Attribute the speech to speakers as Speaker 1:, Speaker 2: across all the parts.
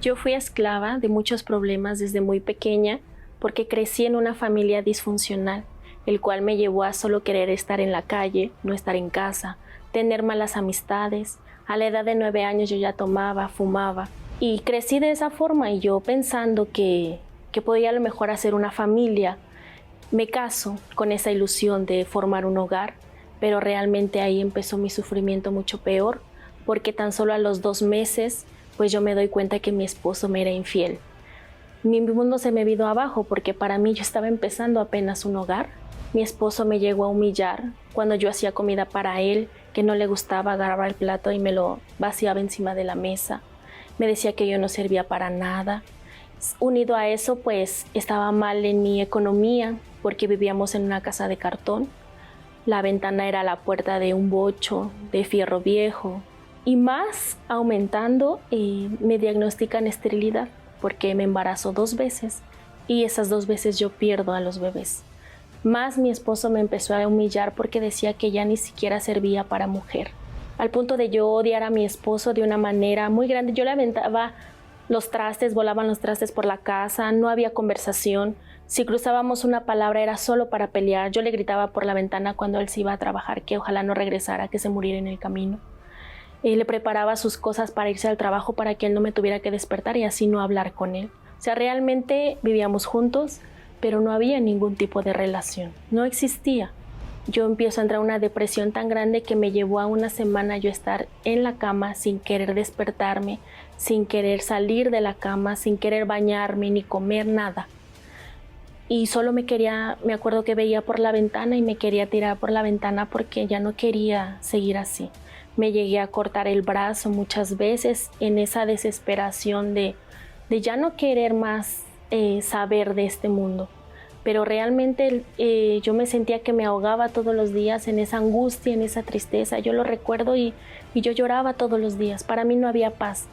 Speaker 1: Yo fui esclava de muchos problemas desde muy pequeña porque crecí en una familia disfuncional, el cual me llevó a solo querer estar en la calle, no estar en casa, tener malas amistades. A la edad de 9 años yo ya tomaba, fumaba y crecí de esa forma, y yo pensando que podía a lo mejor hacer una familia. Me caso con esa ilusión de formar un hogar, pero realmente ahí empezó mi sufrimiento mucho peor, porque tan solo a los 2 meses pues yo me doy cuenta que mi esposo me era infiel. Mi mundo se me vino abajo porque para mí yo estaba empezando apenas un hogar. Mi esposo me llegó a humillar cuando yo hacía comida para él, que no le gustaba, agarraba el plato y me lo vaciaba encima de la mesa. Me decía que yo no servía para nada. Unido a eso, pues estaba mal en mi economía porque vivíamos en una casa de cartón. La ventana era la puerta de un bocho de fierro viejo. Y más aumentando, me diagnostican esterilidad porque me embarazo 2 veces y esas 2 veces yo pierdo a los bebés. Más mi esposo me empezó a humillar porque decía que ya ni siquiera servía para mujer. Al punto de yo odiar a mi esposo de una manera muy grande. Yo le aventaba los trastes, volaban los trastes por la casa, no había conversación. Si cruzábamos una palabra era solo para pelear. Yo le gritaba por la ventana cuando él se iba a trabajar que ojalá no regresara, que se muriera en el camino. Le preparaba sus cosas para irse al trabajo para que él no me tuviera que despertar y así no hablar con él. O sea, realmente vivíamos juntos, pero no había ningún tipo de relación. No existía. Yo empiezo a entrar en una depresión tan grande que me llevó a una semana yo estar en la cama sin querer despertarme, sin querer salir de la cama, sin querer bañarme ni comer nada. Y solo me acuerdo que veía por la ventana y me quería tirar por la ventana porque ya no quería seguir así. Me llegué a cortar el brazo muchas veces en esa desesperación de ya no querer más saber de este mundo. Pero realmente yo me sentía que me ahogaba todos los días en esa angustia, en esa tristeza. Yo lo recuerdo y yo lloraba todos los días. Para mí no había paz.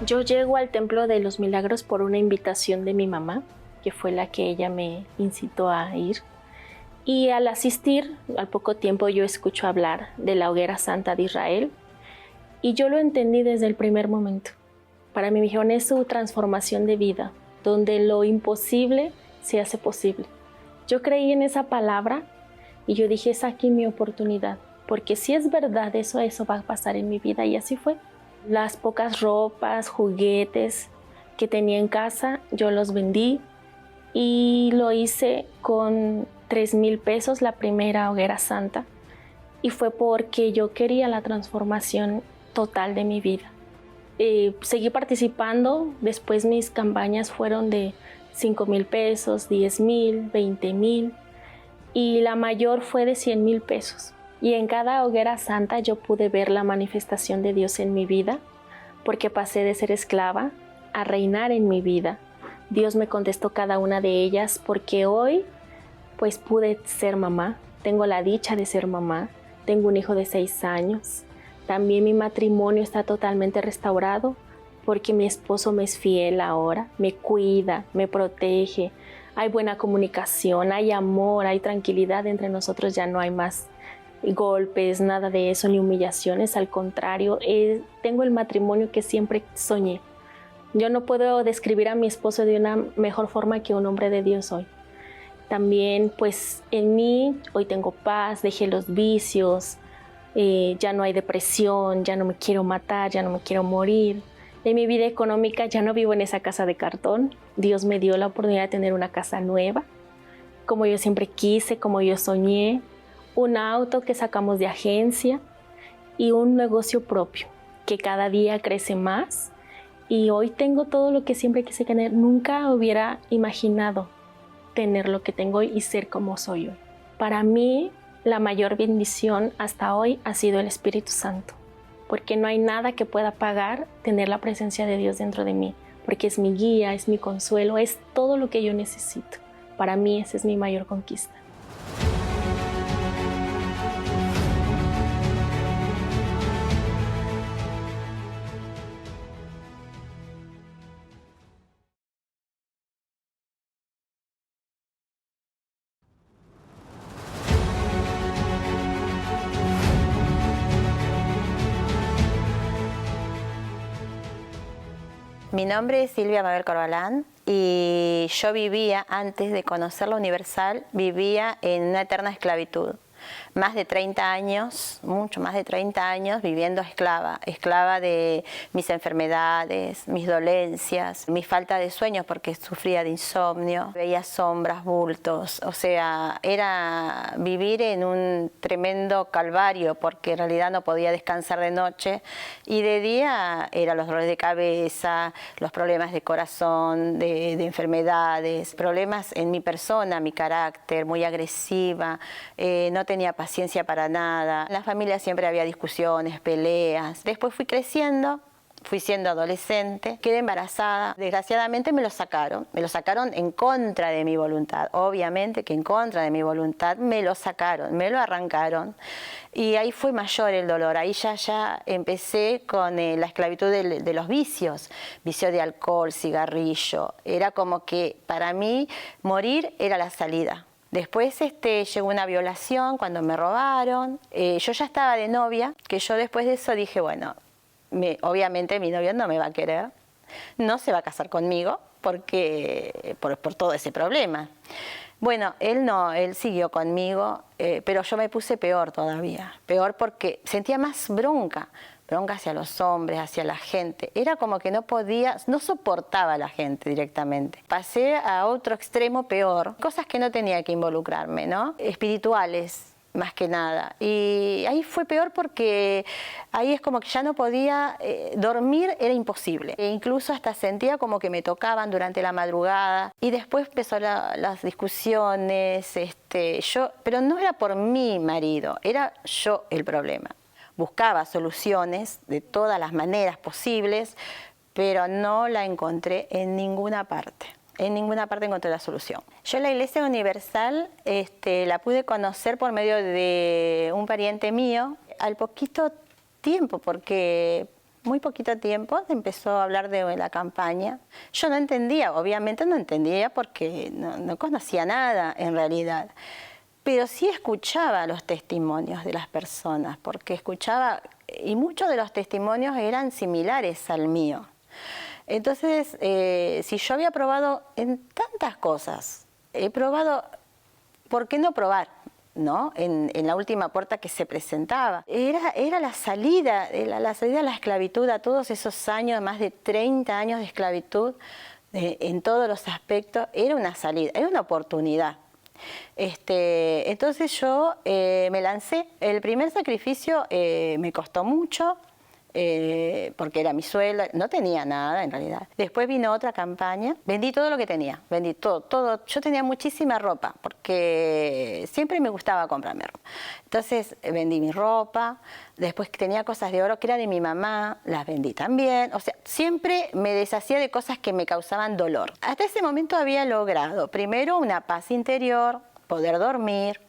Speaker 1: Yo llego al Templo de los Milagros por una invitación de mi mamá, que fue la que ella me incitó a ir. Y al asistir, al poco tiempo yo escucho hablar de la hoguera santa de Israel y yo lo entendí desde el primer momento. Para mí me dijeron, es su transformación de vida, donde lo imposible se hace posible. Yo creí en esa palabra y yo dije, es aquí mi oportunidad, porque si es verdad eso va a pasar en mi vida, y así fue. Las pocas ropas, juguetes que tenía en casa, yo los vendí y lo hice con 3,000 pesos, la primera hoguera santa, y fue porque yo quería la transformación total de mi vida. Seguí participando, después mis campañas fueron de 5,000 pesos, 10,000, 20,000 y la mayor fue de 100,000 pesos. Y en cada hoguera santa yo pude ver la manifestación de Dios en mi vida, porque pasé de ser esclava a reinar en mi vida. Dios me contestó cada una de ellas porque hoy pues pude ser mamá. Tengo la dicha de ser mamá. Tengo un hijo de 6 años. También mi matrimonio está totalmente restaurado porque mi esposo me es fiel ahora, me cuida, me protege. Hay buena comunicación, hay amor, hay tranquilidad entre nosotros, ya no hay más golpes, nada de eso, ni humillaciones. Al contrario, tengo el matrimonio que siempre soñé. Yo no puedo describir a mi esposo de una mejor forma que un hombre de Dios hoy. También pues en mí hoy tengo paz, dejé los vicios, ya no hay depresión, ya no me quiero matar, ya no me quiero morir. En mi vida económica ya no vivo en esa casa de cartón. Dios me dio la oportunidad de tener una casa nueva, como yo siempre quise, como yo soñé, un auto que sacamos de agencia y un negocio propio que cada día crece más. Y hoy tengo todo lo que siempre quise tener. Nunca hubiera imaginado tener lo que tengo hoy y ser como soy hoy. Para mí, la mayor bendición hasta hoy ha sido el Espíritu Santo, porque no hay nada que pueda pagar tener la presencia de Dios dentro de mí, porque es mi guía, es mi consuelo, es todo lo que yo necesito. Para mí esa es mi mayor conquista.
Speaker 2: Mi nombre es Silvia Mabel Corbalán y yo vivía, antes de conocer la Universal, vivía en una eterna esclavitud. Más de 30 años, mucho más de 30 años viviendo esclava de mis enfermedades, mis dolencias, mi falta de sueños porque sufría de insomnio, veía sombras, bultos, o sea, era vivir en un tremendo calvario porque en realidad no podía descansar de noche y de día eran los dolores de cabeza, los problemas de corazón, de enfermedades, problemas en mi persona, mi carácter, muy agresiva, no tenía paciencia para nada. En la familia siempre había discusiones, peleas. Después fui creciendo, fui siendo adolescente, quedé embarazada. Desgraciadamente me lo sacaron en contra de mi voluntad. Obviamente que en contra de mi voluntad me lo sacaron, me lo arrancaron. Y ahí fue mayor el dolor, ahí ya empecé con la esclavitud de los vicios, vicio de alcohol, cigarrillo. Era como que para mí morir era la salida. Después llegó una violación cuando me robaron. Yo ya estaba de novia, que yo después de eso dije, bueno, obviamente mi novio no me va a querer, no se va a casar conmigo porque por todo ese problema. Bueno, él no, él siguió conmigo, pero yo me puse peor todavía, peor porque sentía más bronca hacia los hombres, hacia la gente. Era como que no podía, no soportaba a la gente directamente. Pasé a otro extremo peor, cosas que no tenía que involucrarme, ¿no? Espirituales, más que nada. Y ahí fue peor porque ahí es como que ya no podía, dormir era imposible. E incluso hasta sentía como que me tocaban durante la madrugada. Y después empezó las discusiones, pero no era por mi marido, era yo el problema. Buscaba soluciones de todas las maneras posibles, pero no la encontré en ninguna parte. En ninguna parte encontré la solución. Yo la Iglesia Universal la pude conocer por medio de un pariente mío al poquito tiempo, porque muy poquito tiempo empezó a hablar de la campaña. Yo no entendía, obviamente no entendía porque no conocía nada en realidad. Pero sí escuchaba los testimonios de las personas, porque escuchaba, y muchos de los testimonios eran similares al mío. Entonces, si yo había probado en tantas cosas, he probado, ¿por qué no probar? ¿No? En la última puerta que se presentaba. Era la salida de la esclavitud, a todos esos años, más de 30 años de esclavitud, en todos los aspectos, era una salida, era una oportunidad. Entonces yo me lancé. El primer sacrificio me costó mucho, porque era mi sueldo, no tenía nada en realidad. Después vino otra campaña, vendí todo lo que tenía, vendí todo. Yo tenía muchísima ropa, porque siempre me gustaba comprarme ropa. Entonces vendí mi ropa, después tenía cosas de oro que eran de mi mamá, las vendí también. O sea, siempre me deshacía de cosas que me causaban dolor. Hasta ese momento había logrado, primero, una paz interior, poder dormir,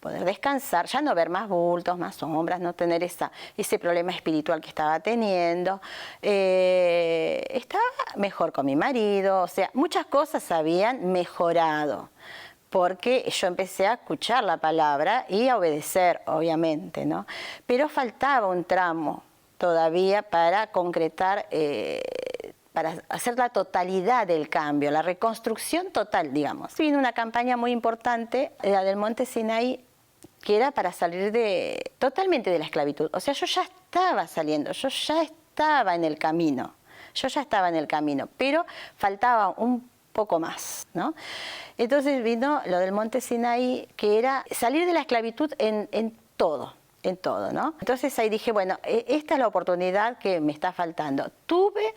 Speaker 2: poder descansar, ya no ver más bultos, más sombras, no tener ese problema espiritual que estaba teniendo. Estaba mejor con mi marido, o sea, muchas cosas habían mejorado, porque yo empecé a escuchar la palabra y a obedecer, obviamente, ¿no? Pero faltaba un tramo todavía para concretar, para hacer la totalidad del cambio, la reconstrucción total, digamos. Vino una campaña muy importante, la del Monte Sinaí, que era para salir totalmente de la esclavitud. O sea, yo ya estaba saliendo, yo ya estaba en el camino, pero faltaba un poco más, ¿no? Entonces vino lo del Monte Sinaí, que era salir de la esclavitud en todo, ¿no? Entonces ahí dije, bueno, esta es la oportunidad que me está faltando. Tuve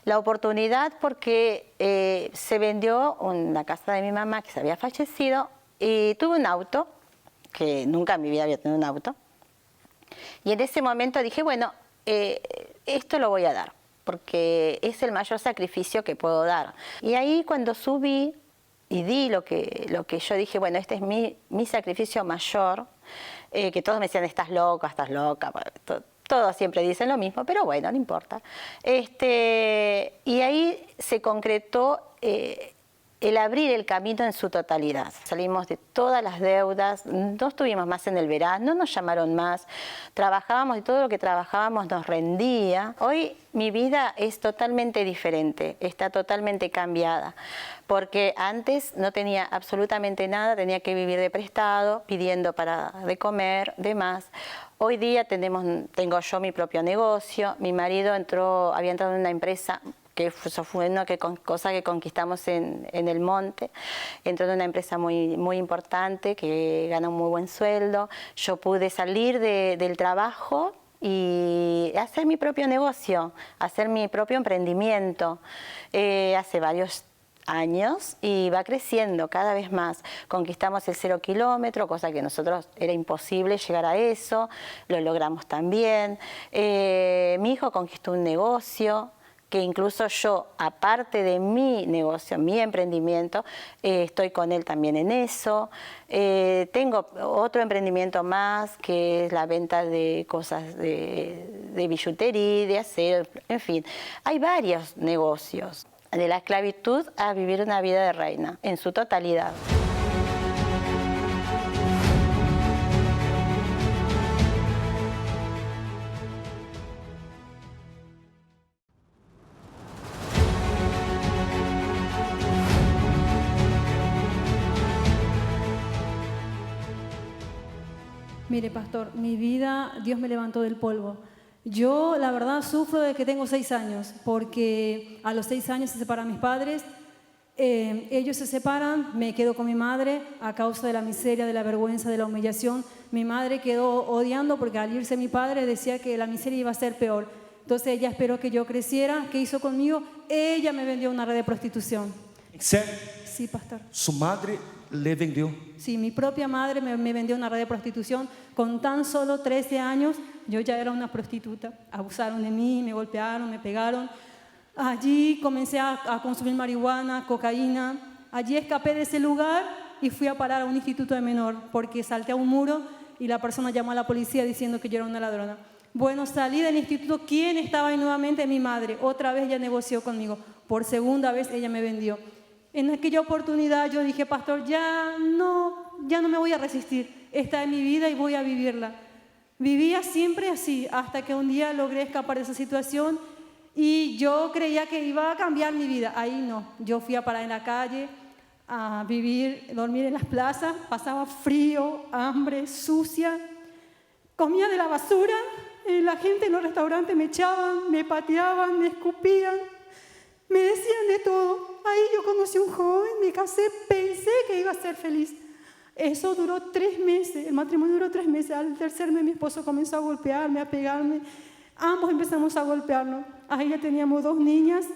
Speaker 2: la oportunidad porque se vendió una casa de mi mamá que se había fallecido y tuve un auto, que nunca en mi vida había tenido un auto. Y en ese momento dije, bueno, esto lo voy a dar, porque es el mayor sacrificio que puedo dar. Y ahí cuando subí y di lo que yo dije, bueno, este es mi sacrificio mayor, que todos me decían, estás loca, todos siempre dicen lo mismo, pero bueno, no importa. Y ahí se concretó el abrir el camino en su totalidad. Salimos de todas las deudas, no estuvimos más en el verano, no nos llamaron más, trabajábamos y todo lo que trabajábamos nos rendía. Hoy mi vida es totalmente diferente, está totalmente cambiada, porque antes no tenía absolutamente nada, tenía que vivir de prestado, pidiendo de comer, demás. Hoy día tengo yo mi propio negocio, mi marido había entrado en una empresa que eso fue una cosa que conquistamos en el monte. Entró en una empresa muy, muy importante que gana un muy buen sueldo. Yo pude salir del trabajo y hacer mi propio negocio, hacer mi propio emprendimiento hace varios años y va creciendo cada vez más. Conquistamos el 0 kilómetro, cosa que nosotros era imposible llegar a eso, lo logramos también. Mi hijo conquistó un negocio que incluso yo, aparte de mi negocio, mi emprendimiento, estoy con él también en eso. Tengo otro emprendimiento más, que es la venta de cosas de billutería, de acero, en fin. Hay varios negocios, de la esclavitud a vivir una vida de reina, en su totalidad.
Speaker 3: Mire, pastor, mi vida, Dios me levantó del polvo. Yo, la verdad, sufro de que tengo 6 años, porque a los 6 años se separan mis padres. Ellos se separan, me quedo con mi madre a causa de la miseria, de la vergüenza, de la humillación. Mi madre quedó odiando porque al irse mi padre decía que la miseria iba a ser peor. Entonces ella esperó que yo creciera. ¿Qué hizo conmigo? Ella me vendió una red de prostitución.
Speaker 4: ¿En serio?
Speaker 3: Sí, pastor.
Speaker 4: ¿Su madre le vendió?
Speaker 3: Sí, mi propia madre me vendió una red de prostitución. Con tan solo 13 años, yo ya era una prostituta. Abusaron de mí, me golpearon, me pegaron. Allí comencé a consumir marihuana, cocaína. Allí escapé de ese lugar y fui a parar a un instituto de menor porque salté a un muro y la persona llamó a la policía diciendo que yo era una ladrona. Bueno, salí del instituto. ¿Quién estaba ahí nuevamente? Mi madre. Otra vez ella negoció conmigo. Por segunda vez ella me vendió. En aquella oportunidad yo dije, pastor, ya no me voy a resistir. Esta es mi vida y voy a vivirla. Vivía siempre así, hasta que un día logré escapar de esa situación y yo creía que iba a cambiar mi vida. Ahí no, yo fui a parar en la calle, a dormir en las plazas, pasaba frío, hambre, sucia, comía de la basura, la gente en los restaurantes me echaban, me pateaban, me escupían, me decían de todo. Ahí yo conocí a un joven, me casé, pensé que iba a ser feliz. Eso duró 3 meses, el matrimonio duró 3 meses. Al tercer mes mi esposo comenzó a golpearme, a pegarme. Ambos empezamos a golpearnos. Ahí ya teníamos 2 niñas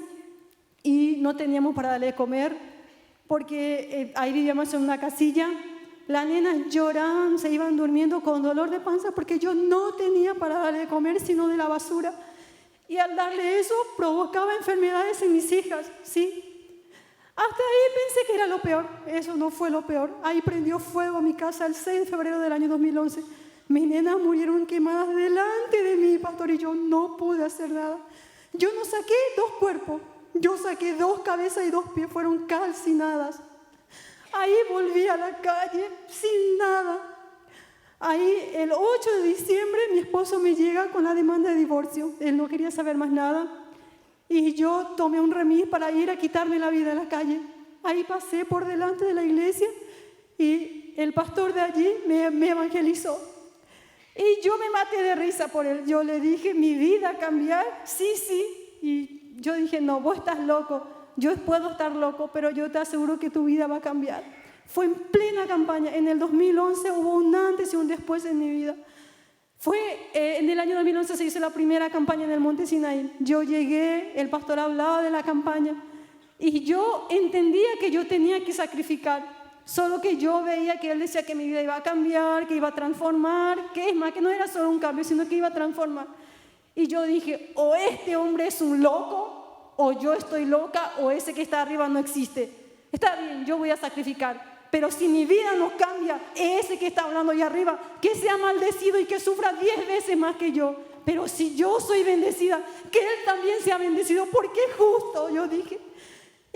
Speaker 3: y no teníamos para darle de comer porque ahí vivíamos en una casilla. Las nenas lloraban, se iban durmiendo con dolor de panza porque yo no tenía para darle de comer sino de la basura. Y al darle eso provocaba enfermedades en mis hijas, ¿sí? Hasta ahí pensé que era lo peor. Eso no fue lo peor. Ahí prendió fuego mi casa el 6 de febrero del año 2011. Mis nenas murieron quemadas delante de mí, pastor, y yo no pude hacer nada. Yo no saqué 2 cuerpos. Yo saqué 2 cabezas y 2 pies. Fueron calcinadas. Ahí volví a la calle sin nada. Ahí el 8 de diciembre mi esposo me llega con la demanda de divorcio. Él no quería saber más nada. Y yo tomé un remis para ir a quitarme la vida en la calle. Ahí pasé por delante de la iglesia y el pastor de allí me evangelizó. Y yo me maté de risa por él. Yo le dije, ¿mi vida cambiar? Sí, sí. Y yo dije, no, vos estás loco. Yo puedo estar loco, pero yo te aseguro que tu vida va a cambiar. Fue en plena campaña. En el 2011 hubo un antes y un después en mi vida. En el año 2011 se hizo la primera campaña en el Monte Sinaí. Yo llegué, el pastor hablaba de la campaña y yo entendía que yo tenía que sacrificar, solo que yo veía que él decía que mi vida iba a cambiar, que iba a transformar, que es más, que no era solo un cambio, sino que iba a transformar. Y yo dije, o este hombre es un loco, o yo estoy loca, o ese que está arriba no existe. Está bien, yo voy a sacrificar. Pero si mi vida no cambia, ese que está hablando ahí arriba, que sea maldecido y que sufra 10 veces más que yo. Pero si yo soy bendecida, que él también sea bendecido, porque es justo, yo dije.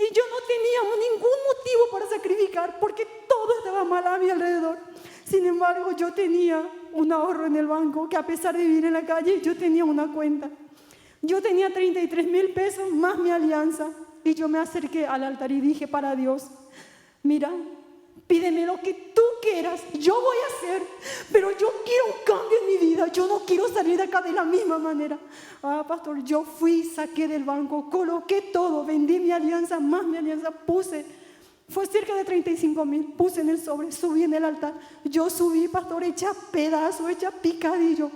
Speaker 3: Y yo no tenía ningún motivo para sacrificar porque todo estaba mal a mi alrededor. Sin embargo, yo tenía un ahorro en el banco que, a pesar de vivir en la calle, yo tenía una cuenta. Yo tenía 33,000 pesos más mi alianza. Y yo me acerqué al altar y dije para Dios: mira, pídeme lo que tú quieras, yo voy a hacer, pero yo quiero un cambio en mi vida, yo no quiero salir de acá de la misma manera. Pastor, yo fui, saqué del banco, coloqué todo, vendí mi alianza, más mi alianza, puse, fue cerca de 35,000, puse en el sobre, subí en el altar. Yo subí, pastor, hecha pedazo, hecha picadillo.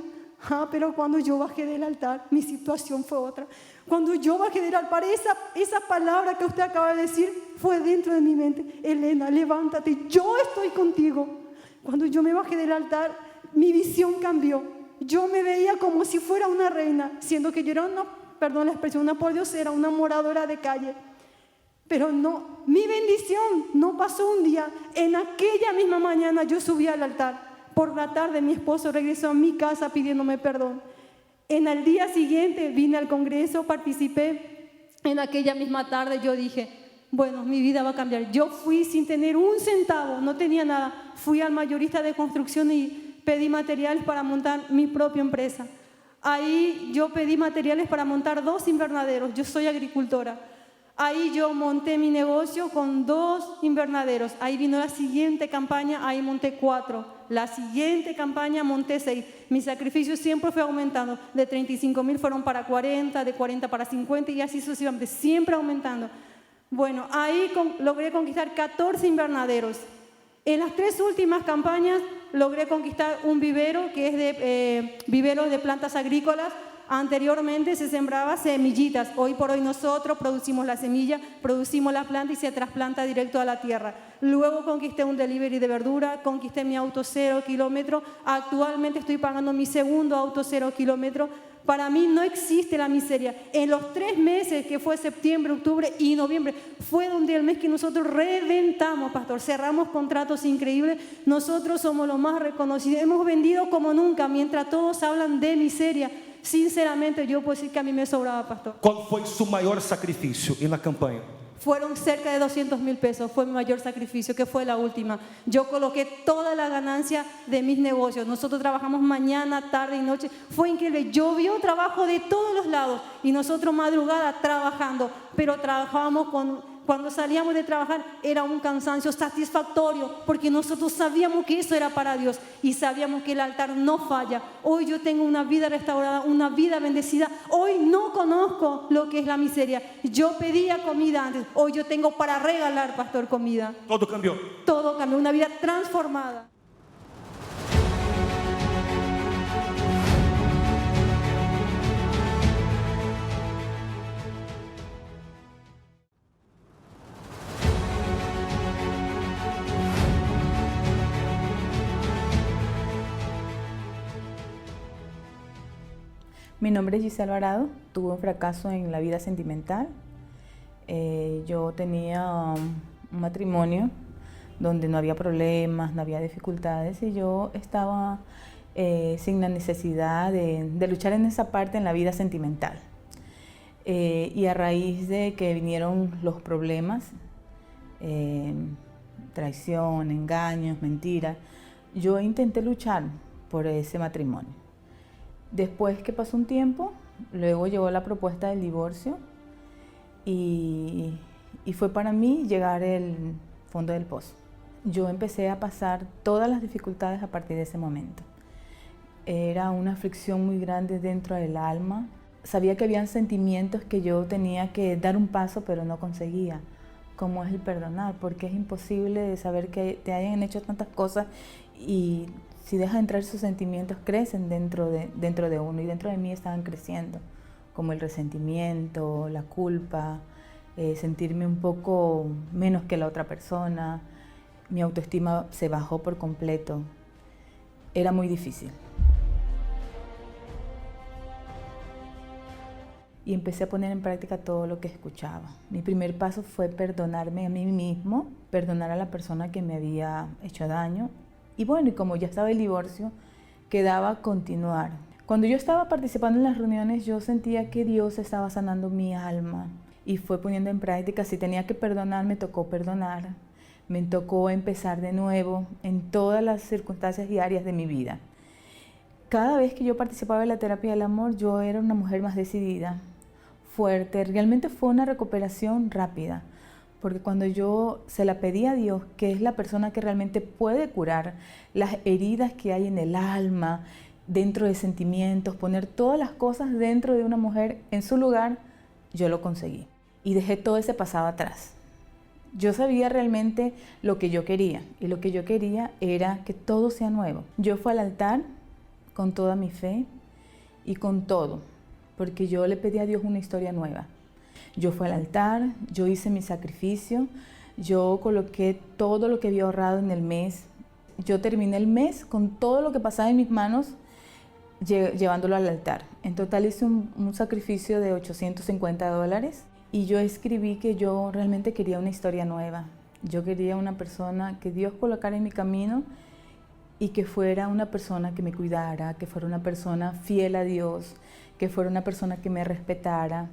Speaker 3: Pero cuando yo bajé del altar, mi situación fue otra. Cuando yo bajé del altar, esa palabra que usted acaba de decir fue dentro de mi mente: Elena, levántate, yo estoy contigo. Cuando yo me bajé del altar, mi visión cambió. Yo me veía como si fuera una reina, siendo que yo era perdón la expresión, una pordiosera, una moradora de calle. Pero no, mi bendición no pasó un día. En aquella misma mañana yo subí al altar. Por la tarde mi esposo regresó a mi casa pidiéndome perdón. En el día siguiente vine al Congreso, participé. En aquella misma tarde yo dije: bueno, mi vida va a cambiar. Yo fui sin tener un centavo, no tenía nada. Fui al mayorista de construcción y pedí materiales para montar mi propia empresa. Ahí yo pedí materiales para montar 2 invernaderos. Yo soy agricultora. Ahí yo monté mi negocio con 2 invernaderos. Ahí vino la siguiente campaña, ahí monté 4. La siguiente campaña monté 6. Mi sacrificio siempre fue aumentando. De 35,000 fueron para 40, de 40 para 50 y así sucesivamente, siempre aumentando. Bueno, ahí logré conquistar 14 invernaderos. En las 3 últimas campañas logré conquistar un vivero que es de viveros de plantas agrícolas. Anteriormente se sembraba semillitas. Hoy por hoy nosotros producimos la semilla, producimos la planta y se trasplanta directo a la tierra. Luego conquisté un delivery de verdura, conquisté mi auto 0 kilómetro. Actualmente estoy pagando mi segundo auto 0 kilómetro. Para mí no existe la miseria. En los 3 meses que fue septiembre, octubre y noviembre, fue donde el mes que nosotros reventamos, pastor. Cerramos contratos increíbles. Nosotros somos los más reconocidos. Hemos vendido como nunca, mientras todos hablan de miseria. Sinceramente, yo puedo decir que a mí me sobraba, pastor.
Speaker 4: Qual foi seu maior sacrifício e na campanha?
Speaker 3: Fueron cerca de 200,000 pesos, fue mi mayor sacrificio, que fue la última. Yo coloqué toda la ganancia de mis negocios. Nosotros trabajamos mañana, tarde y noche. Fue increíble. Llovió trabajo de todos los lados y nosotros madrugada trabajando, pero trabajábamos cuando salíamos de trabajar era un cansancio satisfactorio porque nosotros sabíamos que eso era para Dios y sabíamos que el altar no falla. Hoy yo tengo una vida restaurada, una vida bendecida. Hoy no conozco lo que es la miseria. Yo pedía comida antes, hoy yo tengo para regalar, pastor, comida.
Speaker 4: Todo cambiou.
Speaker 3: Todo cambió, una vida transformada.
Speaker 5: Mi nombre es Giselle Alvarado, tuve un fracaso en la vida sentimental. Yo tenía un matrimonio donde no había problemas, no había dificultades y yo estaba sin la necesidad de luchar en esa parte en la vida sentimental. Y a raíz de que vinieron los problemas, traición, engaños, mentiras, yo intenté luchar por ese matrimonio. Después que pasó un tiempo, luego llegó la propuesta del divorcio y fue para mí llegar al fondo del pozo. Yo empecé a pasar todas las dificultades a partir de ese momento. Era una aflicción muy grande dentro del alma. Sabía que habían sentimientos que yo tenía que dar un paso, pero no conseguía. Como es el perdonar, porque es imposible saber que te hayan hecho tantas cosas y si dejas entrar esos sentimientos, crecen dentro de uno y dentro de mí estaban creciendo, como el resentimiento, la culpa, sentirme un poco menos que la otra persona. Mi autoestima se bajó por completo. Era muy difícil. Y empecé a poner en práctica todo lo que escuchaba. Mi primer paso fue perdonarme a mí mismo, perdonar a la persona que me había hecho daño. Y bueno, y como ya estaba el divorcio, quedaba continuar. Cuando yo estaba participando en las reuniones, yo sentía que Dios estaba sanando mi alma. y fue poniendo en práctica. Si tenía que perdonar, me tocó perdonar. Me tocó empezar de nuevo en todas las circunstancias y áreas de mi vida. Cada vez que yo participaba en la terapia del amor, yo era una mujer más decidida, fuerte. Realmente fue una recuperación rápida, porque cuando yo se la pedí a Dios, que es la persona que realmente puede curar las heridas que hay en el alma, dentro de sentimientos, poner todas las cosas dentro de una mujer en su lugar, yo lo conseguí. Y dejé todo ese pasado atrás. Yo sabía realmente lo que yo quería, y lo que yo quería era que todo sea nuevo. Yo fui al altar con toda mi fe y con todo, porque yo le pedí a Dios una historia nueva. Yo fui al altar, yo hice mi sacrificio, yo coloqué todo lo que había ahorrado en el mes. Yo terminé el mes con todo lo que pasaba en mis manos, llevándolo al altar. En total hice un sacrificio de $850 y yo escribí que yo realmente quería una historia nueva. Yo quería una persona que Dios colocara en mi camino y que fuera una persona que me cuidara, que fuera una persona fiel a Dios, que fuera una persona que me respetara.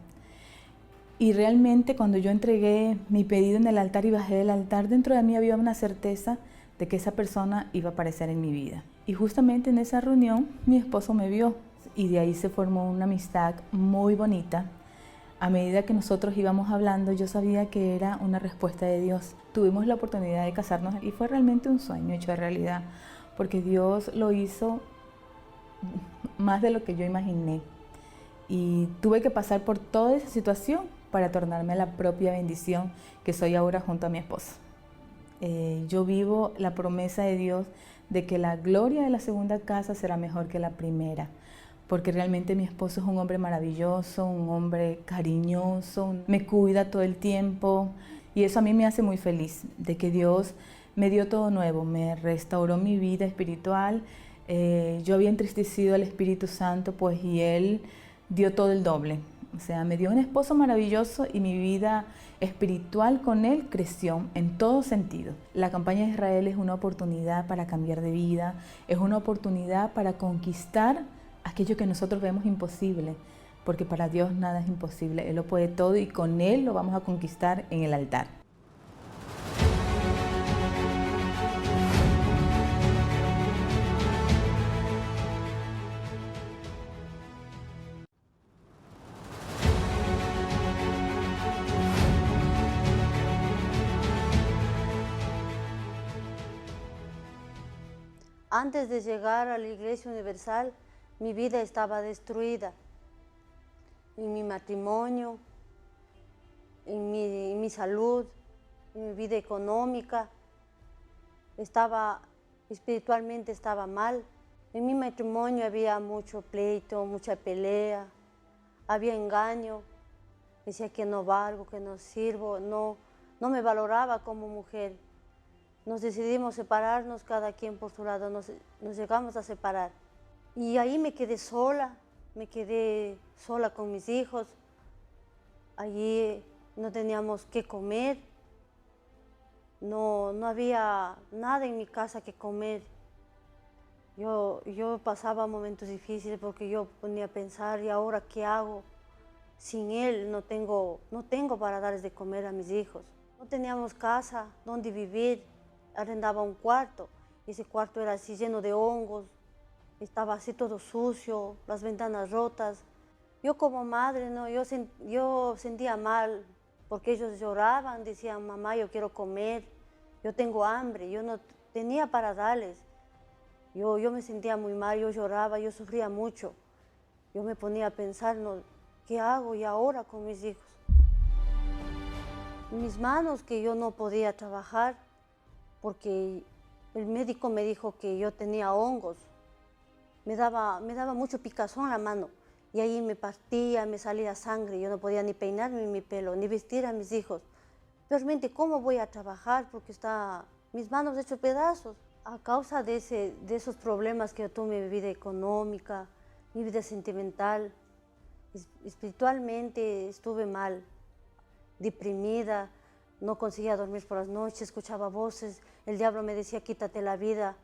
Speaker 5: Y realmente cuando yo entregué mi pedido en el altar y bajé del altar, dentro de mí había una certeza de que esa persona iba a aparecer en mi vida. Y justamente en esa reunión mi esposo me vio y de ahí se formó una amistad muy bonita. A medida que nosotros íbamos hablando, yo sabía que era una respuesta de Dios. Tuvimos la oportunidad de casarnos y fue realmente un sueño hecho realidad, porque Dios lo hizo más de lo que yo imaginé. Y tuve que pasar por toda esa situación para tornarme la propia bendición que soy ahora junto a mi esposo. Yo vivo la promesa de Dios de que la gloria de la segunda casa será mejor que la primera, porque realmente mi esposo es un hombre maravilloso, un hombre cariñoso, me cuida todo el tiempo y eso a mí me hace muy feliz, de que Dios me dio todo nuevo, me restauró mi vida espiritual. Yo había entristecido al Espíritu Santo, pues, y Él dio todo el doble. O sea, me dio un esposo maravilloso y mi vida espiritual con Él creció en todo sentido. La campaña de Israel es una oportunidad para cambiar de vida, es una oportunidad para conquistar aquello que nosotros vemos imposible, porque para Dios nada es imposible. Él lo puede todo y con Él lo vamos a conquistar en el altar.
Speaker 6: Antes de llegar a la Iglesia Universal, mi vida estaba destruida. En mi matrimonio, en mi salud, en mi vida económica. Espiritualmente estaba mal. En mi matrimonio había mucho pleito, mucha pelea, había engaño. Decía que no valgo, que no sirvo, no me valoraba como mujer. Nos decidimos separarnos, cada quien por su lado, nos llegamos a separar. Y ahí me quedé sola con mis hijos. Allí no teníamos qué comer, no había nada en mi casa que comer. Yo pasaba momentos difíciles porque yo ponía a pensar, ¿y ahora qué hago? Sin él no tengo para darles de comer a mis hijos. No teníamos casa donde vivir. Arrendaba un cuarto, y ese cuarto era así lleno de hongos, estaba así todo sucio, las ventanas rotas. Yo como madre, ¿no? yo sentía mal, porque ellos lloraban, decían, mamá, yo quiero comer, yo tengo hambre, yo no tenía para darles. Yo me sentía muy mal, yo lloraba, yo sufría mucho. Yo me ponía a pensar, ¿no? ¿Qué hago y ahora con mis hijos? En mis manos, que yo no podía trabajar, porque el médico me dijo que yo tenía hongos. Me daba mucho picazón en la mano y ahí me partía, me salía sangre. Yo no podía ni peinarme mi pelo, ni vestir a mis hijos. Realmente, ¿cómo voy a trabajar? Porque mis manos hechas pedazos. A causa de esos problemas que yo tuve en mi vida económica, mi vida sentimental, espiritualmente estuve mal, deprimida. No conseguía dormir por las noches, escuchaba voces, el diablo me decía, quítate la vida.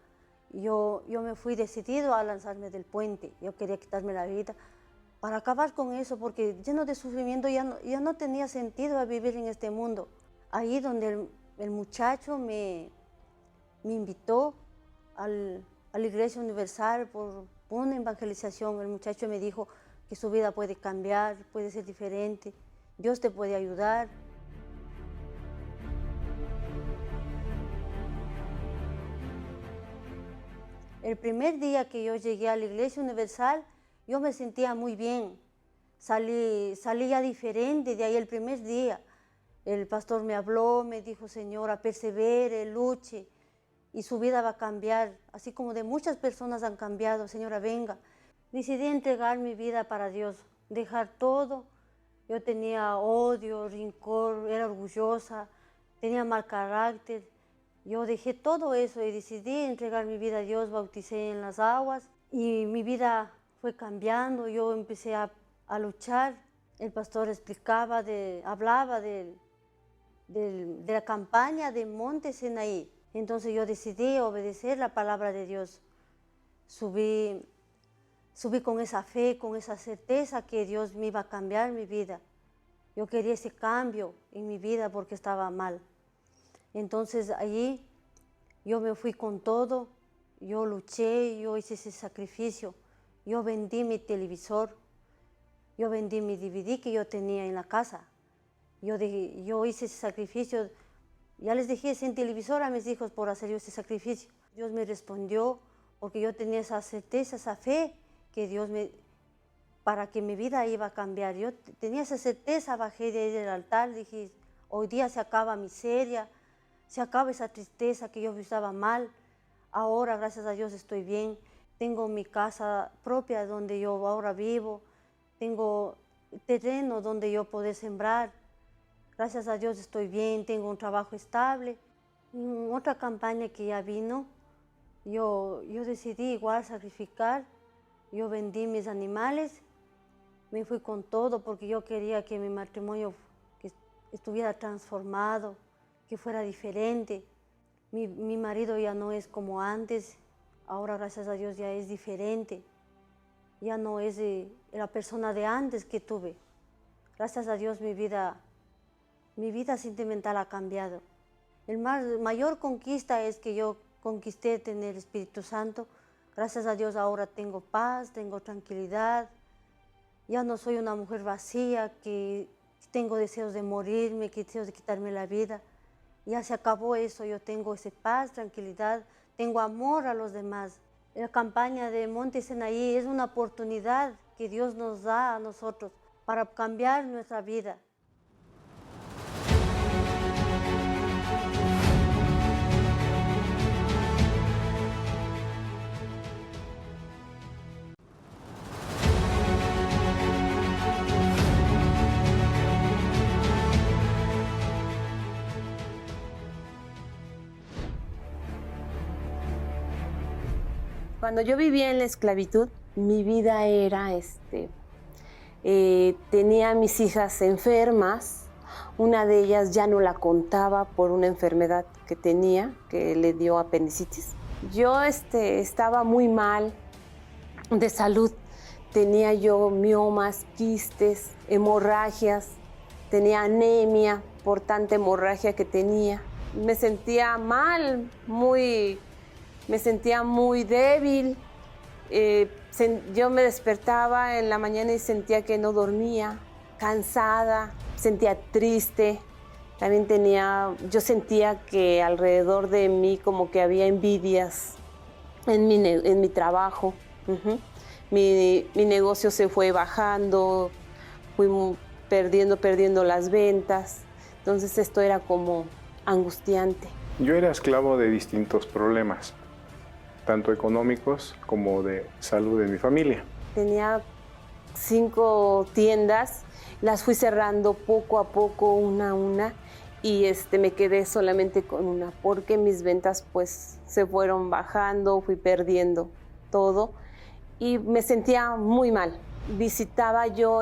Speaker 6: Yo me fui decidido a lanzarme del puente, yo quería quitarme la vida, para acabar con eso, porque lleno de sufrimiento ya no tenía sentido a vivir en este mundo. Ahí donde el muchacho me invitó a la Iglesia Universal por una evangelización. El muchacho me dijo que su vida puede cambiar, puede ser diferente, Dios te puede ayudar. El primer día que yo llegué a la Iglesia Universal, yo me sentía muy bien. Salí ya diferente de ahí el primer día. El pastor me habló, me dijo, señora, persevere, luche, y su vida va a cambiar, así como de muchas personas han cambiado, señora, venga. Decidí entregar mi vida para Dios, dejar todo. Yo tenía odio, rencor, era orgullosa, tenía mal carácter. Yo dejé todo eso y decidí entregar mi vida a Dios, bauticé en las aguas y mi vida fue cambiando. Yo empecé a luchar. El pastor hablaba de la campaña de Monte Sinaí. Entonces yo decidí obedecer la palabra de Dios. Subí con esa fe, con esa certeza que Dios me iba a cambiar mi vida. Yo quería ese cambio en mi vida porque estaba mal. Entonces allí yo me fui con todo, yo luché, yo hice ese sacrificio. Yo vendí mi televisor, yo vendí mi DVD que yo tenía en la casa. Yo hice ese sacrificio. Ya les dejé sin televisor a mis hijos por hacer yo ese sacrificio. Dios me respondió porque yo tenía esa certeza, esa fe que Dios para que mi vida iba a cambiar. Yo tenía esa certeza, bajé de ahí del altar, dije, hoy día se acaba miseria, se acaba esa tristeza que yo estaba mal. Ahora, gracias a Dios, estoy bien. Tengo mi casa propia donde yo ahora vivo. Tengo terreno donde yo puedo sembrar. Gracias a Dios estoy bien, tengo un trabajo estable. En otra campaña que ya vino, yo decidí igual sacrificar. Yo vendí mis animales, me fui con todo porque yo quería que mi matrimonio estuviera transformado, que fuera diferente. Mi marido ya no es como antes, ahora gracias a Dios ya es diferente. Ya no es la persona de antes que tuve. Gracias a Dios mi vida sentimental ha cambiado. Mayor conquista es que yo conquisté tener el Espíritu Santo. Gracias a Dios ahora tengo paz, tengo tranquilidad. Ya no soy una mujer vacía que tengo deseos de morirme, que deseos de quitarme la vida. Ya se acabó eso, yo tengo esa paz, tranquilidad, tengo amor a los demás. La campaña de Monte Sinaí es una oportunidad que Dios nos da a nosotros para cambiar nuestra vida.
Speaker 7: Cuando yo vivía en la esclavitud, mi vida era, tenía a mis hijas enfermas, una de ellas ya no la contaba por una enfermedad que tenía, que le dio apendicitis. Yo estaba muy mal de salud, tenía yo miomas, quistes, hemorragias, tenía anemia por tanta hemorragia que tenía. Me sentía mal, me sentía muy débil. Yo me despertaba en la mañana y sentía que no dormía, cansada, sentía triste. También yo sentía que alrededor de mí como que había envidias en mi trabajo. Mi negocio se fue bajando, fui perdiendo las ventas. Entonces esto era como angustiante.
Speaker 8: Yo era esclavo de distintos problemas, tanto económicos como de salud de mi familia.
Speaker 7: Tenía 5 tiendas, las fui cerrando poco a poco, una a una, y me quedé solamente con una, porque mis ventas pues se fueron bajando, fui perdiendo todo, y me sentía muy mal. Visitaba yo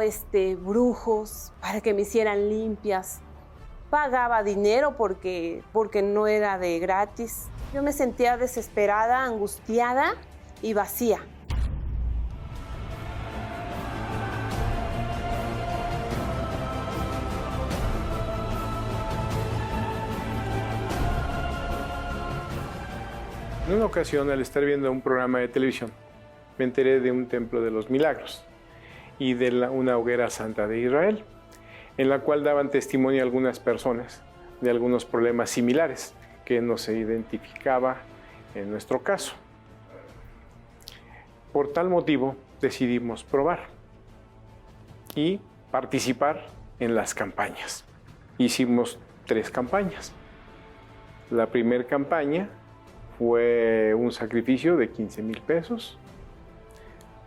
Speaker 7: brujos para que me hicieran limpias. Pagaba dinero porque no era de gratis. Yo me sentía desesperada, angustiada y vacía.
Speaker 8: En una ocasión, al estar viendo un programa de televisión, me enteré de un templo de los milagros y de una hoguera santa de Israel, en la cual daban testimonio algunas personas de algunos problemas similares que no se identificaba en nuestro caso. Por tal motivo, decidimos probar y participar en las campañas. Hicimos 3 campañas. La primera campaña fue un sacrificio de 15,000 pesos.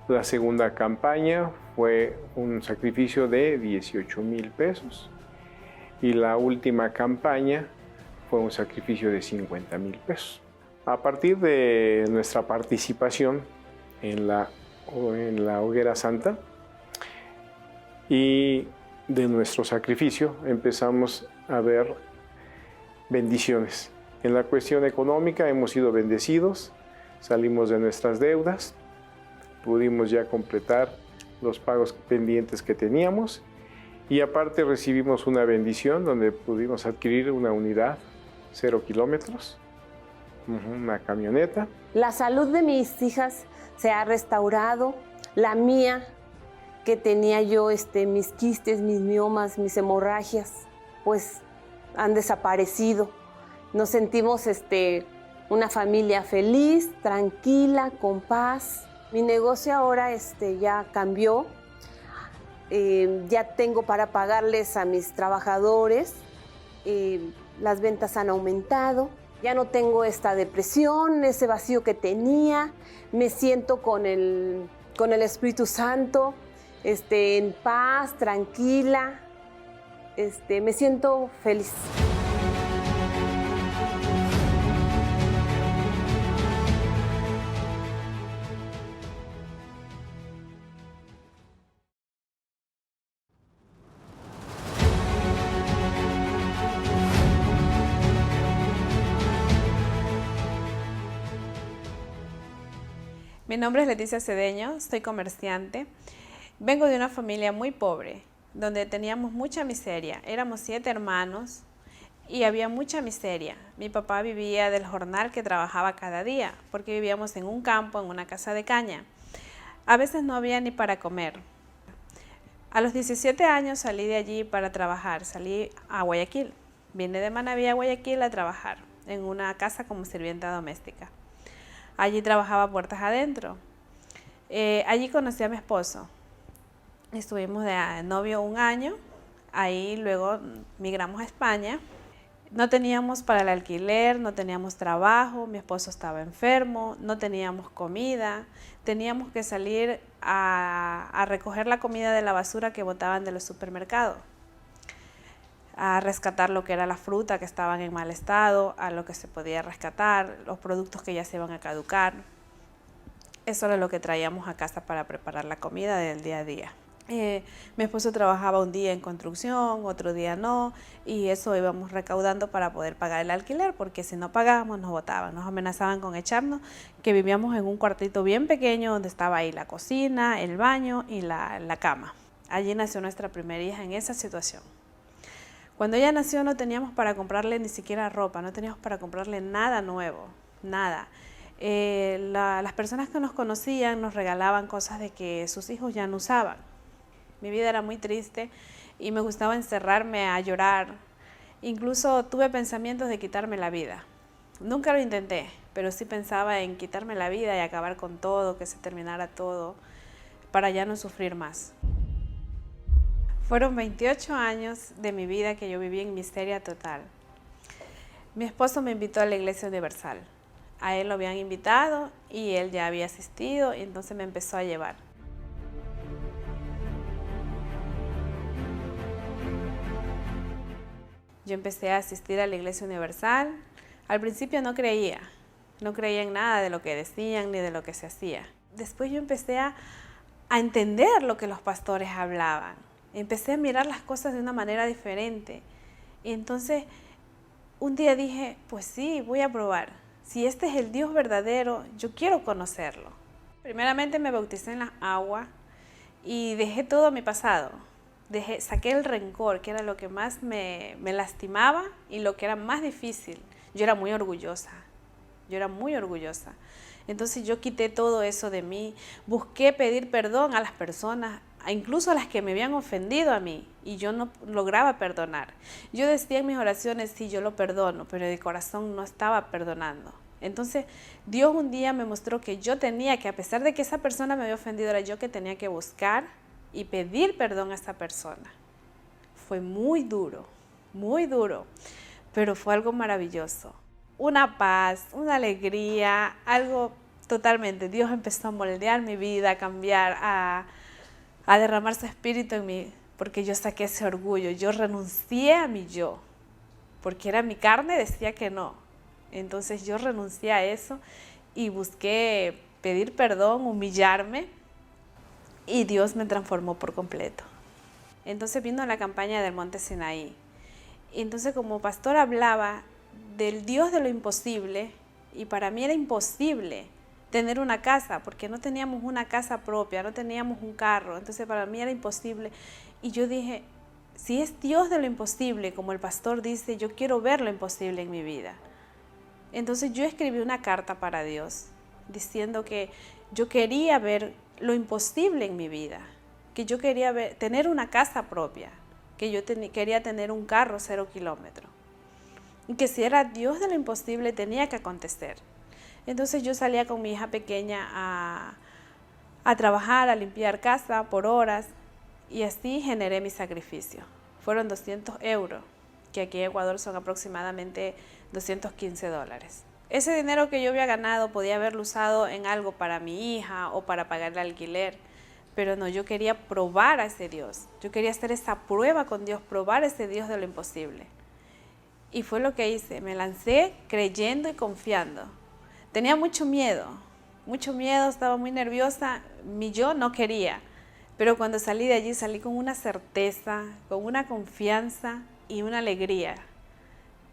Speaker 8: La segunda campaña fue un sacrificio de 18,000 pesos. Y la última campaña fue un sacrificio de 50,000 pesos. A partir de nuestra participación en la hoguera santa y de nuestro sacrificio, empezamos a ver bendiciones. En la cuestión económica hemos sido bendecidos, salimos de nuestras deudas, pudimos ya completar los pagos pendientes que teníamos y aparte recibimos una bendición donde pudimos adquirir una unidad 0 kilómetros, una camioneta.
Speaker 7: La salud de mis hijas se ha restaurado, la mía, que tenía yo mis quistes, mis miomas, mis hemorragias, pues han desaparecido. Nos sentimos una familia feliz, tranquila, con paz. Mi negocio ahora ya cambió. Ya tengo para pagarles a mis trabajadores. Las ventas han aumentado. Ya no tengo esta depresión, ese vacío que tenía. Me siento con el Espíritu Santo, en paz, tranquila. Me siento feliz.
Speaker 9: Mi nombre es Leticia Cedeño, soy comerciante. Vengo de una familia muy pobre, donde teníamos mucha miseria. Éramos 7 hermanos y había mucha miseria. Mi papá vivía del jornal que trabajaba cada día, porque vivíamos en un campo, en una casa de caña. A veces no había ni para comer. A los 17 años salí de allí para trabajar, salí a Guayaquil. Vine de Manabí a Guayaquil a trabajar en una casa como sirvienta doméstica. Allí trabajaba puertas adentro. Allí conocí a mi esposo. Estuvimos de novio 1 año. Ahí luego migramos a España. No teníamos para el alquiler, no teníamos trabajo, mi esposo estaba enfermo, no teníamos comida. Teníamos que salir a recoger la comida de la basura que botaban de los supermercados, a rescatar lo que era la fruta que estaban en mal estado, a lo que se podía rescatar, los productos que ya se iban a caducar. Eso era lo que traíamos a casa para preparar la comida del día a día. Mi esposo trabajaba un día en construcción, otro día no, y eso íbamos recaudando para poder pagar el alquiler, porque si no pagábamos nos botaban, nos amenazaban con echarnos, que vivíamos en un cuartito bien pequeño donde estaba ahí la cocina, el baño y la cama. Allí nació nuestra primera hija en esa situación. Cuando ella nació no teníamos para comprarle ni siquiera ropa, no teníamos para comprarle nada nuevo, nada. Las personas que nos conocían nos regalaban cosas de que sus hijos ya no usaban. Mi vida era muy triste y me gustaba encerrarme a llorar. Incluso tuve pensamientos de quitarme la vida. Nunca lo intenté, pero sí pensaba en quitarme la vida y acabar con todo, que se terminara todo, para ya no sufrir más. Fueron 28 años de mi vida que yo viví en miseria total. Mi esposo me invitó a la Iglesia Universal. A él lo habían invitado y él ya había asistido y entonces me empezó a llevar. Yo empecé a asistir a la Iglesia Universal. Al principio no creía en nada de lo que decían ni de lo que se hacía. Después yo empecé a entender lo que los pastores hablaban. Empecé a mirar las cosas de una manera diferente. Y entonces un día dije, pues sí, voy a probar. Si este es el Dios verdadero, yo quiero conocerlo. Primeramente me bauticé en la agua y dejé todo mi pasado. Saqué el rencor, que era lo que más me lastimaba y lo que era más difícil. Yo era muy orgullosa. Yo era muy orgullosa. Entonces yo quité todo eso de mí, busqué pedir perdón a las personas, incluso a las que me habían ofendido a mí, y yo no lograba perdonar. Yo decía en mis oraciones, sí, yo lo perdono, pero de corazón no estaba perdonando. Entonces Dios un día me mostró que yo tenía que, a pesar de que esa persona me había ofendido, era yo que tenía que buscar y pedir perdón a esa persona. Fue muy duro, pero fue algo maravilloso. Una paz, una alegría, algo totalmente. Dios empezó a moldear mi vida, a cambiar, a derramar su espíritu en mí, porque yo saqué ese orgullo. Yo renuncié a mi yo, porque era mi carne, decía que no. Entonces yo renuncié a eso y busqué pedir perdón, humillarme, y Dios me transformó por completo. Entonces vino la campaña del Monte Sinaí. Y entonces como pastor hablaba del Dios de lo imposible, y para mí era imposible tener una casa, porque no teníamos una casa propia, no teníamos un carro, entonces para mí era imposible. Y yo dije, si es Dios de lo imposible, como el pastor dice, yo quiero ver lo imposible en mi vida. Entonces yo escribí una carta para Dios, diciendo que yo quería ver lo imposible en mi vida, que yo quería tener una casa propia, que yo quería tener un carro 0 kilómetros. Y que si era Dios de lo imposible, tenía que acontecer. Entonces yo salía con mi hija pequeña a trabajar, a limpiar casa por horas, y así generé mi sacrificio. Fueron 200 euros, que aquí en Ecuador son aproximadamente $215. Ese dinero que yo había ganado podía haberlo usado en algo para mi hija o para pagar el alquiler, pero no, yo quería probar a ese Dios. Yo quería hacer esa prueba con Dios, probar a ese Dios de lo imposible. Y fue lo que hice, me lancé creyendo y confiando. Tenía mucho miedo, estaba muy nerviosa, mi yo no quería, pero cuando salí de allí salí con una certeza, con una confianza y una alegría.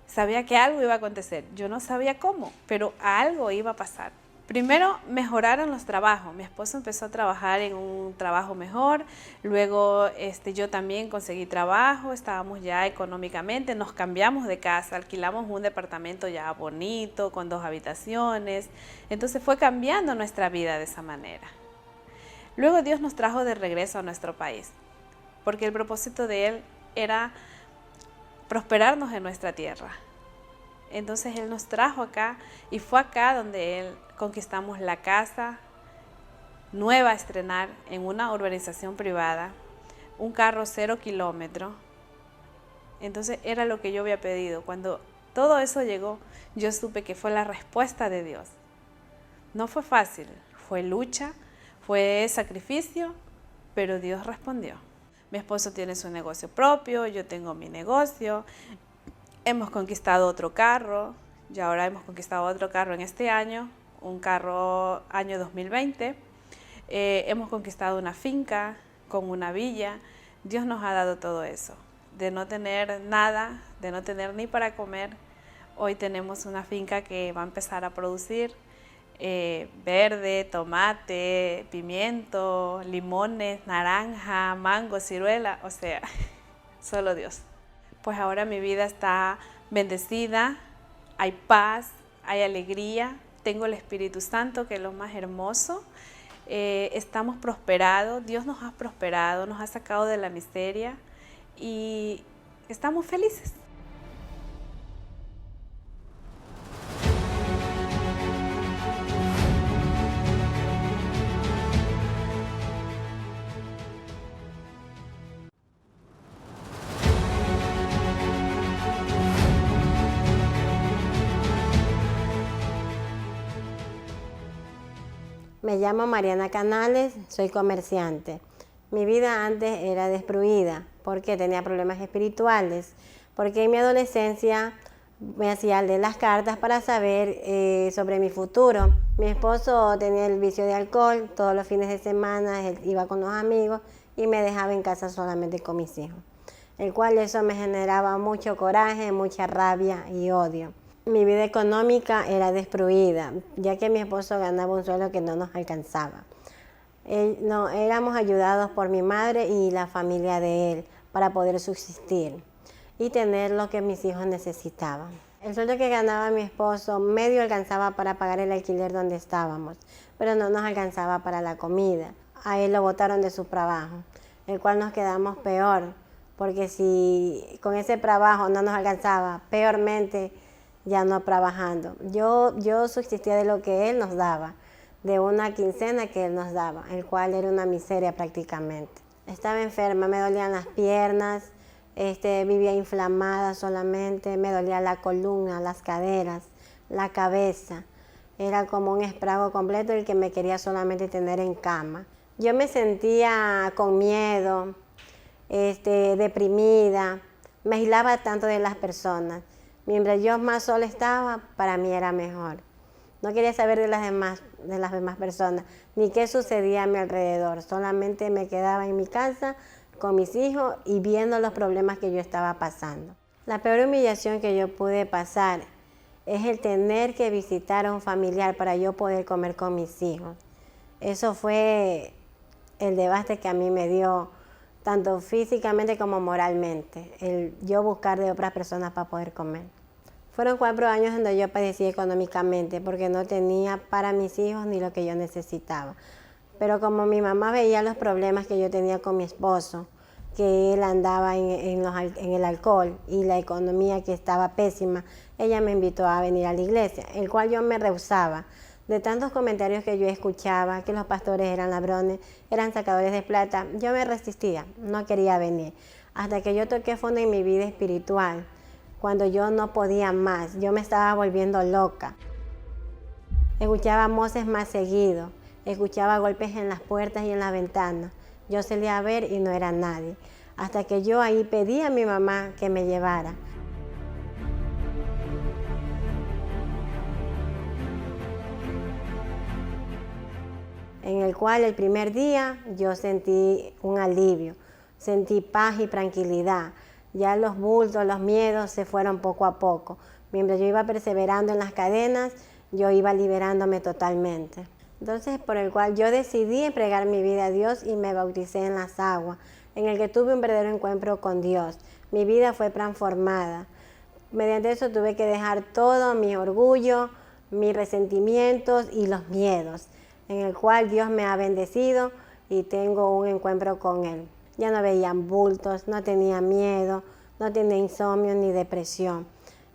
Speaker 9: Sabía que algo iba a acontecer, yo no sabía cómo, pero algo iba a pasar. Primero mejoraron los trabajos, mi esposo empezó a trabajar en un trabajo mejor, luego yo también conseguí trabajo, estábamos ya económicamente, nos cambiamos de casa, alquilamos un departamento ya bonito, con 2 habitaciones, entonces fue cambiando nuestra vida de esa manera. Luego Dios nos trajo de regreso a nuestro país, porque el propósito de Él era prosperarnos en nuestra tierra. Entonces Él nos trajo acá y fue acá donde Él conquistamos la casa nueva a estrenar en una urbanización privada, un carro 0 kilómetros. Entonces era lo que yo había pedido. Cuando todo eso llegó, yo supe que fue la respuesta de Dios. No fue fácil, fue lucha, fue sacrificio, pero Dios respondió. Mi esposo tiene su negocio propio, yo tengo mi negocio. Hemos conquistado otro carro, y ahora hemos conquistado otro carro en este año, un carro año 2020. Hemos conquistado una finca con una villa. Dios nos ha dado todo eso. De no tener nada, de no tener ni para comer, hoy tenemos una finca que va a empezar a producir verde, tomate, pimiento, limones, naranja, mango, ciruela, o sea, solo Dios. Pues ahora mi vida está bendecida, hay paz, hay alegría, tengo el Espíritu Santo, que es lo más hermoso. Estamos prosperados, Dios nos ha prosperado, nos ha sacado de la miseria y estamos felices.
Speaker 10: Me llamo Mariana Canales, soy comerciante. Mi vida antes era destruida porque tenía problemas espirituales, porque en mi adolescencia me hacía leer las cartas para saber sobre mi futuro. Mi esposo tenía el vicio de alcohol, todos los fines de semana él iba con los amigos y me dejaba en casa solamente con mis hijos, el cual eso me generaba mucho coraje, mucha rabia y odio. Mi vida económica era destruida, ya que mi esposo ganaba un sueldo que no nos alcanzaba. Éramos ayudados por mi madre y la familia de él para poder subsistir y tener lo que mis hijos necesitaban. El sueldo que ganaba mi esposo medio alcanzaba para pagar el alquiler donde estábamos, pero no nos alcanzaba para la comida. A él lo botaron de su trabajo, el cual nos quedamos peor, porque si con ese trabajo no nos alcanzaba, peormente ya no trabajando. Yo subsistía de lo que él nos daba, de una quincena que él nos daba, el cual era una miseria prácticamente. Estaba enferma, me dolían las piernas, vivía inflamada solamente, me dolía la columna, las caderas, la cabeza. Era como un estrago completo el que me quería solamente tener en cama. Yo me sentía con miedo, deprimida, me aislaba tanto de las personas. Mientras yo más sola estaba, para mí era mejor. No quería saber de las demás personas, ni qué sucedía a mi alrededor. Solamente me quedaba en mi casa con mis hijos y viendo los problemas que yo estaba pasando. La peor humillación que yo pude pasar es el tener que visitar a un familiar para yo poder comer con mis hijos. Eso fue el devaste que a mí me dio, tanto físicamente como moralmente, el yo buscar de otras personas para poder comer. Fueron 4 años donde yo padecí económicamente porque no tenía para mis hijos ni lo que yo necesitaba. Pero como mi mamá veía los problemas que yo tenía con mi esposo, que él andaba en el alcohol y la economía que estaba pésima, ella me invitó a venir a la iglesia, el cual yo me rehusaba. De tantos comentarios que yo escuchaba, que los pastores eran ladrones, eran sacadores de plata, yo me resistía, no quería venir. Hasta que yo toqué fondo en mi vida espiritual, cuando yo no podía más, yo me estaba volviendo loca. Escuchaba voces más seguido, escuchaba golpes en las puertas y en las ventanas. Yo salía a ver y no era nadie. Hasta que yo ahí pedí a mi mamá que me llevara. En el cual el primer día yo sentí un alivio, sentí paz y tranquilidad. Ya los bultos, los miedos se fueron poco a poco. Mientras yo iba perseverando en las cadenas, yo iba liberándome totalmente. Entonces, por el cual yo decidí entregar mi vida a Dios y me bauticé en las aguas, en el que tuve un verdadero encuentro con Dios. Mi vida fue transformada. Mediante eso tuve que dejar todo mi orgullo, mis resentimientos y los miedos, en el cual Dios me ha bendecido y tengo un encuentro con Él. Ya no veía bultos, no tenía miedo, no tenía insomnio ni depresión.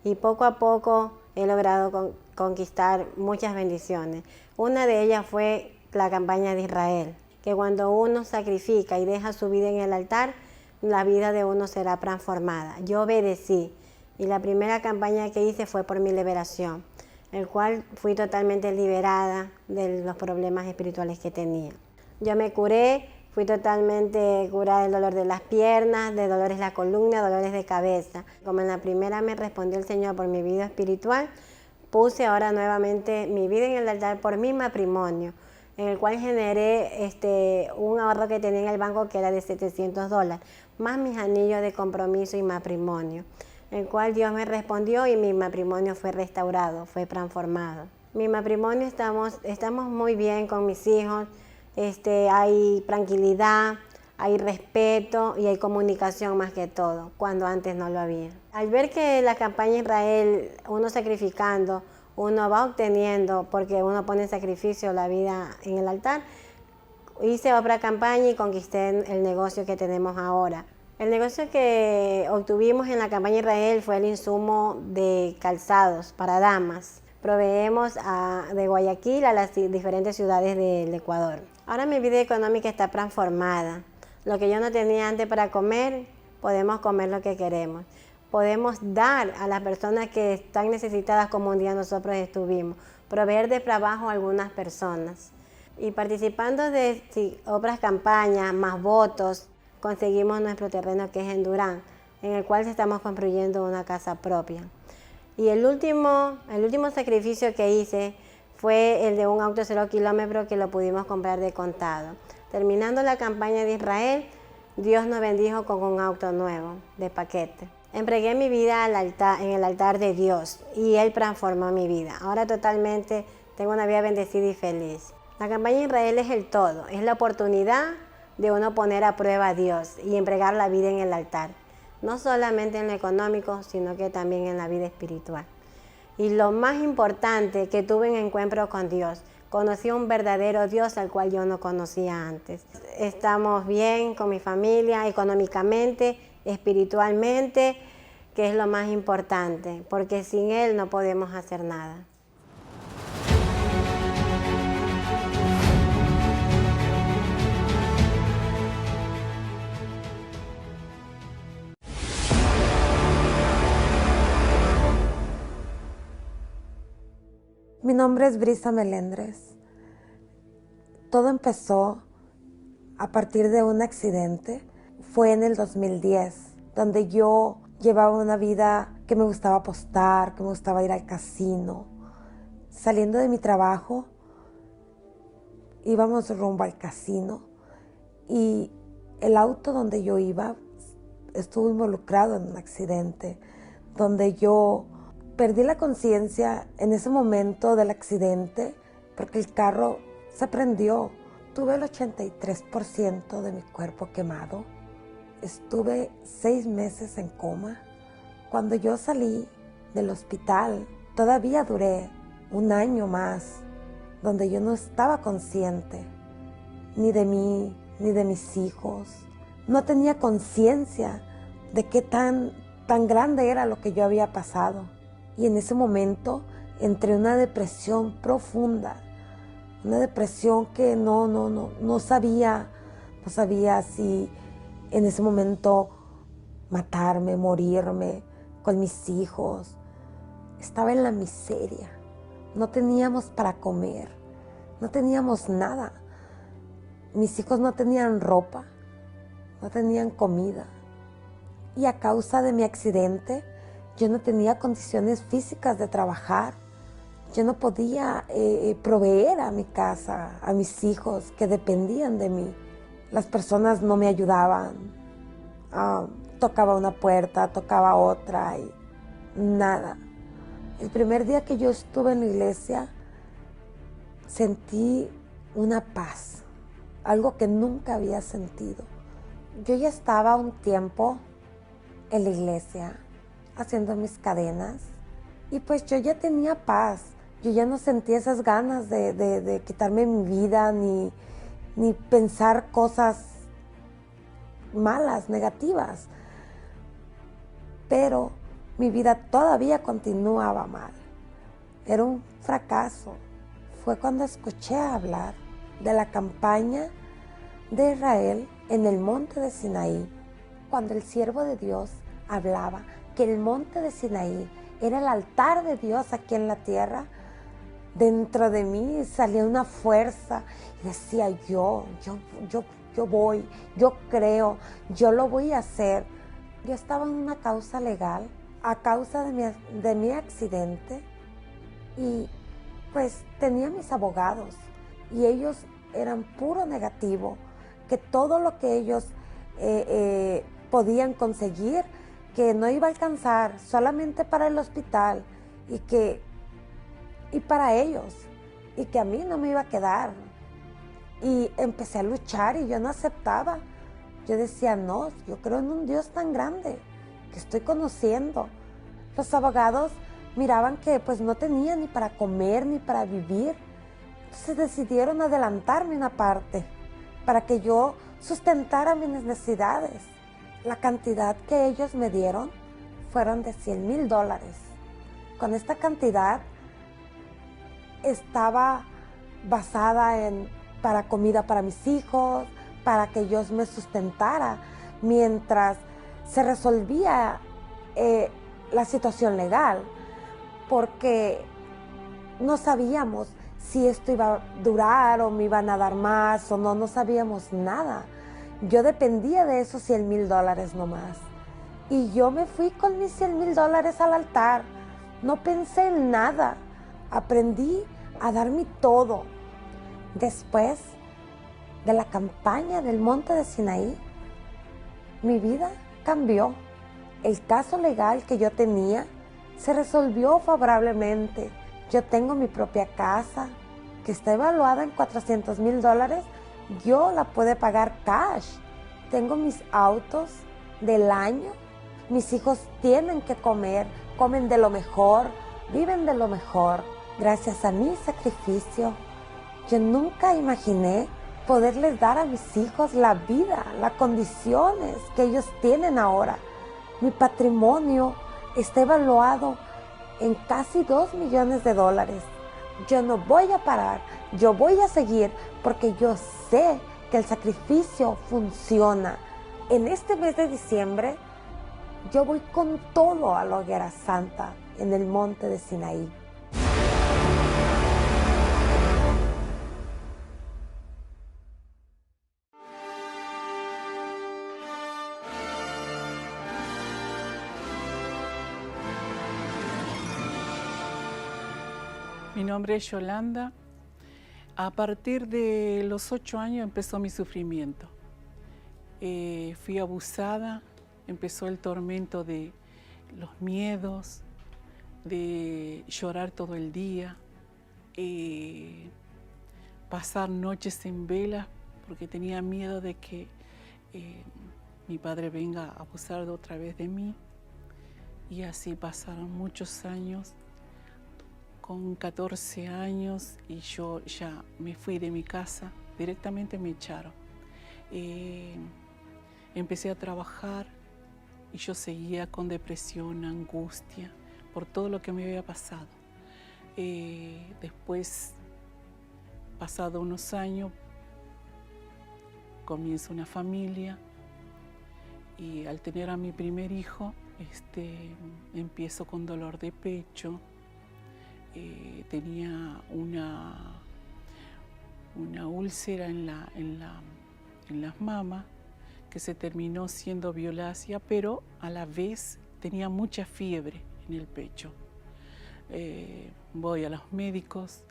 Speaker 10: Y poco a poco he logrado conquistar muchas bendiciones. Una de ellas fue la campaña de Israel, que cuando uno sacrifica y deja su vida en el altar, la vida de uno será transformada. Yo obedecí y la primera campaña que hice fue por mi liberación, el cual fui totalmente liberada de los problemas espirituales que tenía. Yo me curé, fui totalmente curada del dolor de las piernas, de dolores de la columna, dolores de cabeza. Como en la primera me respondió el Señor por mi vida espiritual, puse ahora nuevamente mi vida en el altar por mi matrimonio, en el cual generé un ahorro que tenía en el banco que era de $700, más mis anillos de compromiso y matrimonio, el cual Dios me respondió y mi matrimonio fue restaurado, fue transformado. Mi matrimonio estamos muy bien con mis hijos, hay tranquilidad, hay respeto y hay comunicación más que todo, cuando antes no lo había. Al ver que la campaña Israel, uno sacrificando, uno va obteniendo, porque uno pone en sacrificio la vida en el altar, hice otra campaña y conquisté el negocio que tenemos ahora. El negocio que obtuvimos en la campaña Israel fue el insumo de calzados para damas. Proveemos de Guayaquil a las diferentes ciudades del Ecuador. Ahora mi vida económica está transformada. Lo que yo no tenía antes para comer, podemos comer lo que queremos. Podemos dar a las personas que están necesitadas como un día nosotros estuvimos. Proveer de trabajo a algunas personas. Y participando de otras campañas, más votos, conseguimos nuestro terreno que es en Durán, en el cual estamos construyendo una casa propia. Y el último sacrificio que hice fue el de un auto 0 kilómetros que lo pudimos comprar de contado. Terminando la campaña de Israel, Dios nos bendijo con un auto nuevo, de paquete. Entregué mi vida en el altar de Dios y Él transformó mi vida. Ahora totalmente tengo una vida bendecida y feliz. La campaña de Israel es el todo, es la oportunidad de uno poner a prueba a Dios y entregar la vida en el altar. no solamente en lo económico, sino que también en la vida espiritual. Y lo más importante, que tuve un encuentro con Dios. Conocí a un verdadero Dios al cual yo no conocía antes. Estamos bien con mi familia, económicamente, espiritualmente, que es lo más importante, porque sin Él no podemos hacer nada.
Speaker 11: Mi nombre es Brisa Melendres. Todo empezó a partir de un accidente. Fue en el 2010, donde yo llevaba una vida que me gustaba apostar, que me gustaba ir al casino. Saliendo de mi trabajo, íbamos rumbo al casino y el auto donde yo iba estuvo involucrado en un accidente, donde yo perdí la conciencia en ese momento del accidente porque el carro se prendió. Tuve el 83% de mi cuerpo quemado. Estuve 6 meses en coma. Cuando yo salí del hospital, todavía duré 1 año más, donde yo no estaba consciente ni de mí, ni de mis hijos. No tenía conciencia de qué tan grande era lo que yo había pasado. Y en ese momento entré en una depresión profunda, una depresión que no sabía si en ese momento matarme, morirme con mis hijos. Estaba en la miseria, no teníamos para comer, no teníamos nada. Mis hijos no tenían ropa, no tenían comida. Y a causa de mi accidente, yo no tenía condiciones físicas de trabajar. Yo no podía proveer a mi casa, a mis hijos que dependían de mí. Las personas no me ayudaban. Tocaba una puerta, tocaba otra y nada. El primer día que yo estuve en la iglesia, sentí una paz, algo que nunca había sentido. Yo ya estaba un tiempo en la iglesia, haciendo mis cadenas, y pues yo ya tenía paz. Yo ya no sentía esas ganas de quitarme mi vida, ni pensar cosas malas, negativas. Pero mi vida todavía continuaba mal. Era un fracaso. Fue cuando escuché hablar de la campaña de Israel en el monte de Sinaí, cuando el siervo de Dios hablaba que el monte de Sinaí era el altar de Dios aquí en la tierra. Dentro de mí salía una fuerza y decía yo voy, yo creo, yo lo voy a hacer. Yo estaba en una causa legal a causa de mi accidente y pues tenía mis abogados y ellos eran puro negativo, que todo lo que ellos podían conseguir, que no iba a alcanzar solamente para el hospital y para ellos, y que a mí no me iba a quedar. Y empecé a luchar y yo no aceptaba. Yo decía, no, yo creo en un Dios tan grande que estoy conociendo. Los abogados miraban que pues no tenía ni para comer ni para vivir. Entonces decidieron adelantarme una parte para que yo sustentara mis necesidades. La cantidad que ellos me dieron fueron de $100,000. Con esta cantidad estaba basada para comida para mis hijos, para que yo me sustentara mientras se resolvía la situación legal, porque no sabíamos si esto iba a durar o me iban a dar más o no, no sabíamos nada. Yo dependía de esos $100,000 nomás. Y yo me fui con mis $100,000 al altar. No pensé en nada. Aprendí a dar mi todo. Después de la campaña del monte de Sinaí, mi vida cambió. El caso legal que yo tenía se resolvió favorablemente. Yo tengo mi propia casa que está evaluada en $400,000. Yo la puedo pagar cash. Tengo mis autos del año Mis hijos tienen que comer, comen de lo mejor, viven de lo mejor. Gracias a mi sacrificio, yo nunca imaginé poderles dar a mis hijos la vida, las condiciones que ellos tienen ahora. Mi patrimonio está evaluado en casi $2 millones. Yo no voy a parar, yo voy a seguir porque yo sé que el sacrificio funciona. En este mes de diciembre, yo voy con todo a la hoguera santa en el monte de Sinaí.
Speaker 12: Mi nombre es Yolanda. A partir de los 8 años empezó mi sufrimiento. Fui abusada, empezó el tormento de los miedos, de llorar todo el día, pasar noches en vela porque tenía miedo de que mi padre venga a abusar otra vez de mí. Y así pasaron muchos años. Con 14 años y yo ya me fui de mi casa, directamente me echaron. Empecé a trabajar y yo seguía con depresión, angustia, por todo lo que me había pasado. Después, pasado unos años, comienzo una familia y al tener a mi primer hijo, empiezo con dolor de pecho. Tenía una úlcera en las mamas que se terminó siendo violácea, pero a la vez tenía mucha fiebre en el pecho. Voy a los médicos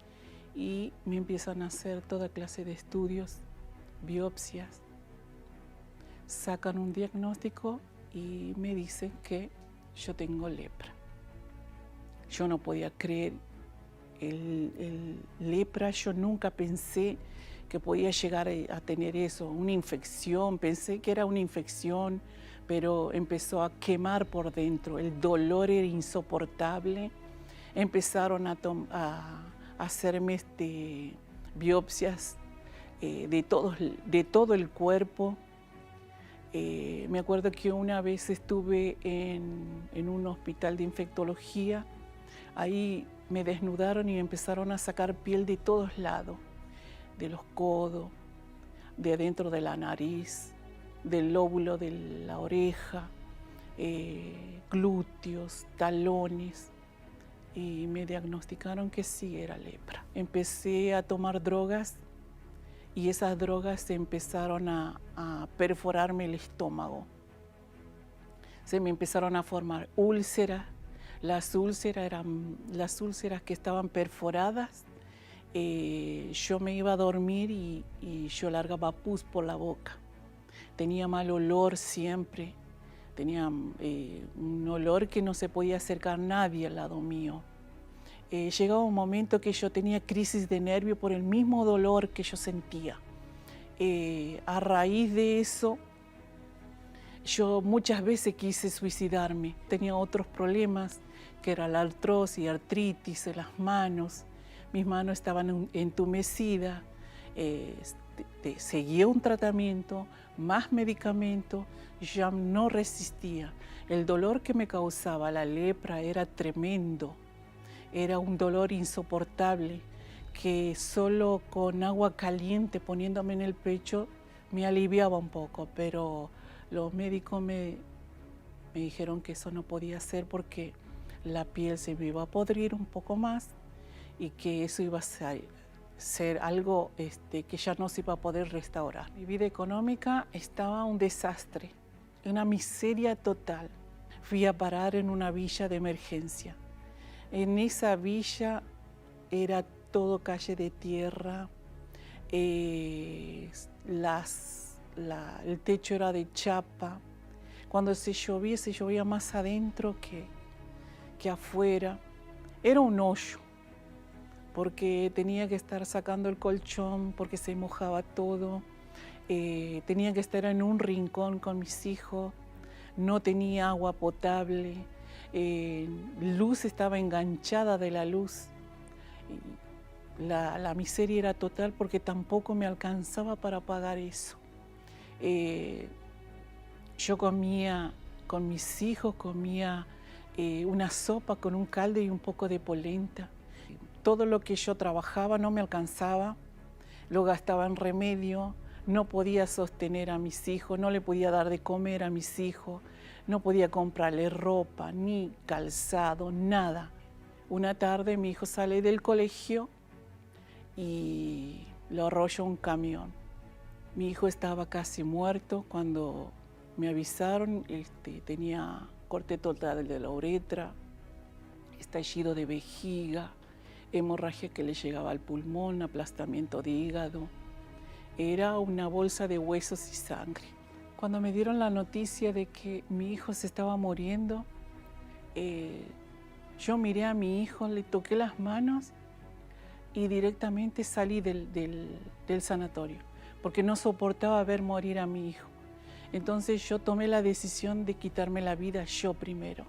Speaker 12: y me empiezan a hacer toda clase de estudios, biopsias, sacan un diagnóstico y me dicen que yo tengo lepra. Yo no podía creer el lepra, yo nunca pensé que podía llegar a tener eso, una infección, pensé que era una infección, pero empezó a quemar por dentro, el dolor era insoportable, empezaron a hacerme biopsias de todo el cuerpo. Me acuerdo que una vez estuve en un hospital de infectología. Ahí me desnudaron y empezaron a sacar piel de todos lados, de los codos, de adentro de la nariz, del lóbulo de la oreja, glúteos, talones, y me diagnosticaron que sí era lepra. Empecé a tomar drogas y esas drogas empezaron a perforarme el estómago. Se me empezaron a formar úlceras. Las úlceras eran las úlceras que estaban perforadas. Yo me iba a dormir y yo largaba pus por la boca. Tenía mal olor siempre. Tenía un olor que no se podía acercar nadie al lado mío. Llegaba un momento que yo tenía crisis de nervio por el mismo dolor que yo sentía. A raíz de eso, yo muchas veces quise suicidarme. Tenía otros problemas, que era la artrosis, artritis en las manos. Mis manos estaban entumecidas. Seguía un tratamiento, más medicamento, ya no resistía. El dolor que me causaba la lepra era tremendo. Era un dolor insoportable que solo con agua caliente poniéndome en el pecho me aliviaba un poco, pero los médicos me dijeron que eso no podía ser porque la piel se me iba a podrir un poco más y que eso iba a ser algo que ya no se iba a poder restaurar. Mi vida económica estaba un desastre, una miseria total. Fui a parar en una villa de emergencia. En esa villa era todo calle de tierra, el techo era de chapa. Cuando se llovía más adentro que afuera. Era un hoyo, porque tenía que estar sacando el colchón, porque se mojaba todo. Tenía que estar en un rincón con mis hijos. no tenía agua potable, luz estaba enganchada de la luz. La miseria era total porque tampoco me alcanzaba para pagar eso. Yo comía con mis hijos, comía una sopa con un caldo y un poco de polenta. Todo lo que yo trabajaba no me alcanzaba, lo gastaba en remedio, no podía sostener a mis hijos, no le podía dar de comer a mis hijos, no podía comprarle ropa, ni calzado, nada. Una tarde mi hijo sale del colegio y lo arrolla un camión. Mi hijo estaba casi muerto cuando me avisaron, tenía corte total de la uretra, estallido de vejiga, hemorragia que le llegaba al pulmón, aplastamiento de hígado. Era una bolsa de huesos y sangre. Cuando me dieron la noticia de que mi hijo se estaba muriendo, yo miré a mi hijo, le toqué las manos y directamente salí del sanatorio, porque no soportaba ver morir a mi hijo. Entonces yo tomé la decisión de quitarme la vida yo primero,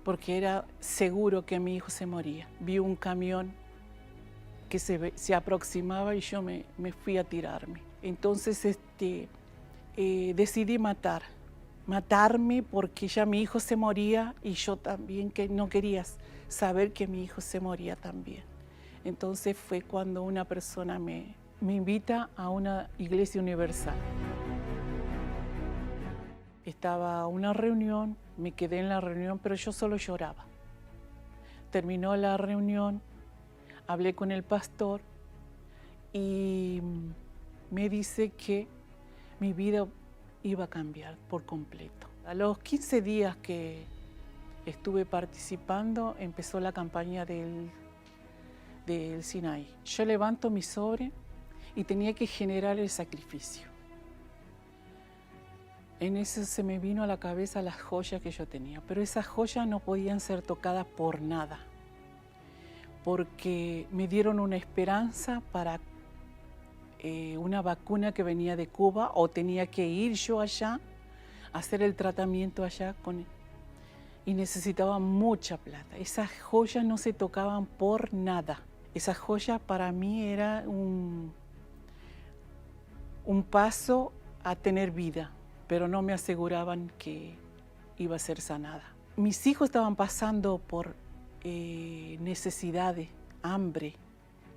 Speaker 12: porque era seguro que mi hijo se moría. Vi un camión que se aproximaba y yo me fui a tirarme. Entonces decidí matarme porque ya mi hijo se moría y yo también que no quería saber que mi hijo se moría también. Entonces fue cuando una persona me invita a una iglesia universal. Estaba una reunión, me quedé en la reunión, pero yo solo lloraba. Terminó la reunión, hablé con el pastor y me dice que mi vida iba a cambiar por completo. A los 15 días que estuve participando, empezó la campaña del Sinaí. Yo levanto mi sobre y tenía que generar el sacrificio. En eso se me vino a la cabeza las joyas que yo tenía, pero esas joyas no podían ser tocadas por nada, porque me dieron una esperanza para una vacuna que venía de Cuba, o tenía que ir yo allá, hacer el tratamiento allá y necesitaba mucha plata. Esas joyas no se tocaban por nada. Esas joyas para mí era un paso a tener vida, pero no me aseguraban que iba a ser sanada. Mis hijos estaban pasando por necesidades, hambre.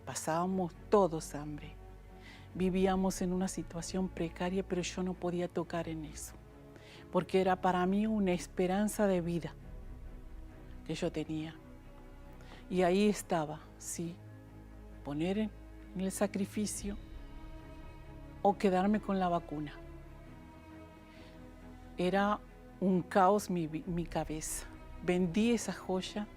Speaker 12: Pasábamos todos hambre. Vivíamos en una situación precaria, pero yo no podía tocar en eso, porque era para mí una esperanza de vida que yo tenía. Y ahí estaba, sí, poner en el sacrificio o quedarme con la vacuna. Era un caos mi cabeza. Vendí esa joya,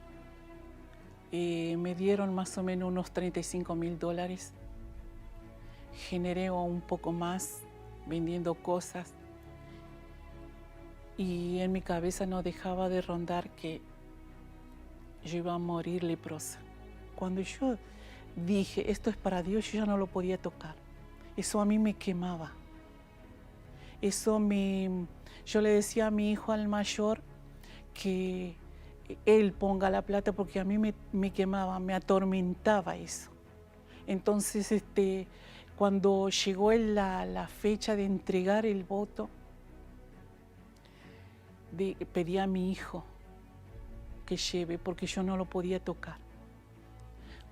Speaker 12: me dieron más o menos unos $35.000. Generé un poco más vendiendo cosas y en mi cabeza no dejaba de rondar que yo iba a morir leprosa. Cuando yo dije, esto es para Dios, yo ya no lo podía tocar. Eso a mí me quemaba. Yo le decía a mi hijo, al mayor, que él ponga la plata porque a mí me quemaba, me atormentaba eso. Entonces, cuando llegó la fecha de entregar el voto, pedí a mi hijo que lleve porque yo no lo podía tocar.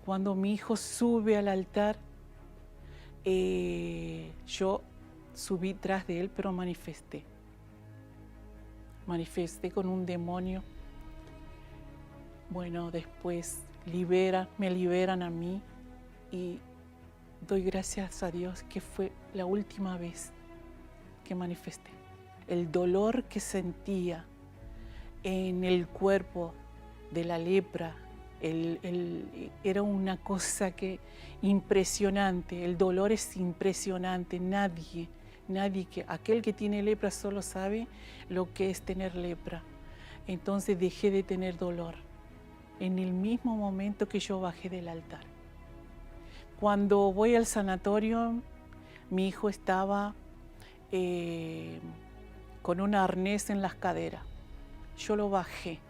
Speaker 12: Cuando mi hijo sube al altar, yo subí tras de él, pero manifesté. Manifesté con un demonio. Bueno, después me liberan a mí y doy gracias a Dios que fue la última vez que manifesté. El dolor que sentía en el cuerpo de la lepra, era una cosa impresionante. El dolor es impresionante. Aquel que tiene lepra solo sabe lo que es tener lepra. Entonces dejé de tener dolor en el mismo momento que yo bajé del altar. Cuando voy al sanatorio, mi hijo estaba con un arnés en las caderas. Yo lo bajé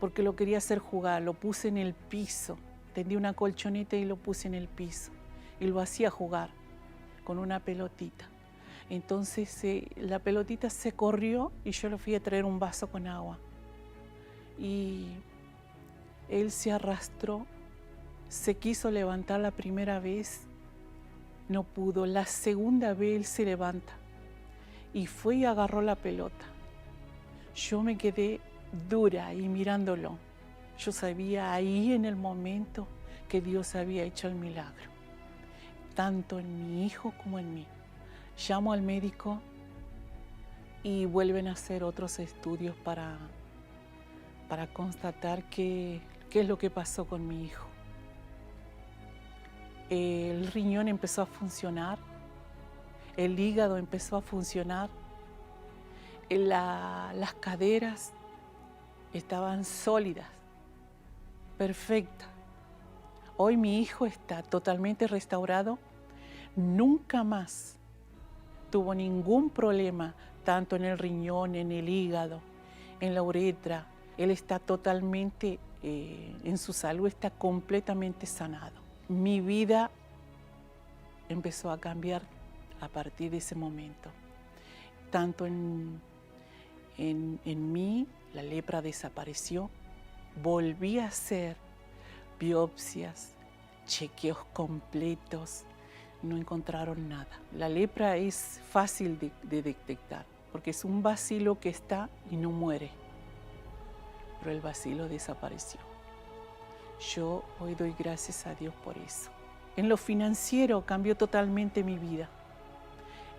Speaker 12: porque lo quería hacer jugar, lo puse en el piso, tendí una colchoneta y lo puse en el piso y lo hacía jugar con una pelotita. Entonces la pelotita se corrió y yo le fui a traer un vaso con agua. Y él se arrastró, se quiso levantar la primera vez, no pudo. La segunda vez él se levanta y fue y agarró la pelota. Yo me quedé dura ahí mirándolo. Yo sabía ahí en el momento que Dios había hecho el milagro, tanto en mi hijo como en mí. Llamo al médico y vuelven a hacer otros estudios para constatar qué es lo que pasó con mi hijo. El riñón empezó a funcionar, el hígado empezó a funcionar, las caderas estaban sólidas, perfectas. Hoy mi hijo está totalmente restaurado, nunca más tuvo ningún problema, tanto en el riñón, en el hígado, en la uretra. Él está totalmente, en su salud está completamente sanado. Mi vida empezó a cambiar a partir de ese momento. Tanto en mí, la lepra desapareció, volví a hacer biopsias, chequeos completos, no encontraron nada. La lepra es fácil de detectar, porque es un bacilo que está y no muere, pero el bacilo desapareció. Yo hoy doy gracias a Dios por eso. En lo financiero cambió totalmente mi vida.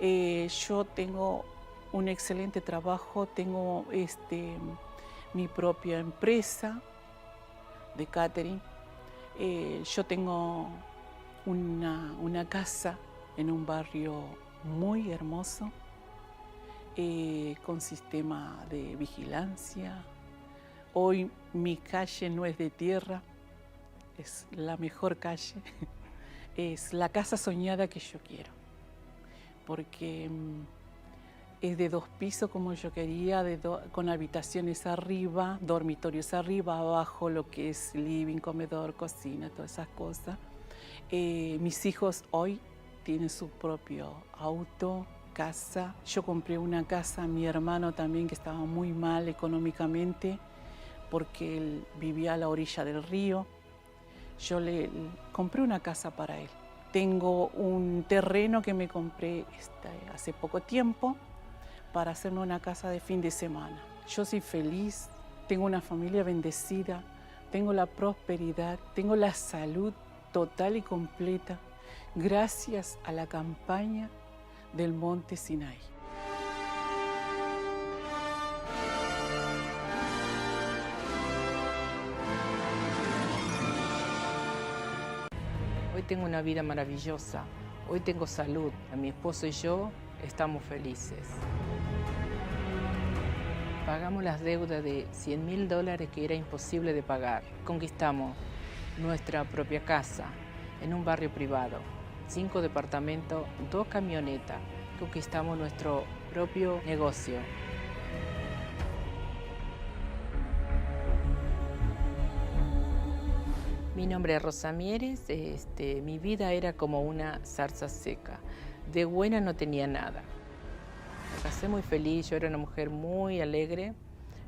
Speaker 12: Yo tengo un excelente trabajo, tengo mi propia empresa de catering. Yo tengo una casa en un barrio muy hermoso, con sistema de vigilancia. Hoy mi calle no es de tierra, es la mejor calle, es la casa soñada que yo quiero, porque es de 2 pisos como yo quería, con habitaciones arriba, dormitorios arriba, abajo lo que es living, comedor, cocina, todas esas cosas. Mis hijos hoy tienen su propio auto, casa. Yo compré una casa a mi hermano también, que estaba muy mal económicamente porque él vivía a la orilla del río. Yo le compré una casa para él. Tengo un terreno que me compré hace poco tiempo para hacerme una casa de fin de semana. Yo soy feliz, tengo una familia bendecida, tengo la prosperidad, tengo la salud total y completa gracias a la campaña del Monte Sinai.
Speaker 13: Hoy tengo una vida maravillosa, hoy tengo salud, a mi esposo y yo estamos felices. Pagamos las deudas de $100.000 que era imposible de pagar. Conquistamos nuestra propia casa en un barrio privado, 5 departamentos, 2 camionetas. Conquistamos nuestro propio negocio. Mi nombre es Rosa Mieres, mi vida era como una zarza seca, de buena no tenía nada. Me casé muy feliz, yo era una mujer muy alegre,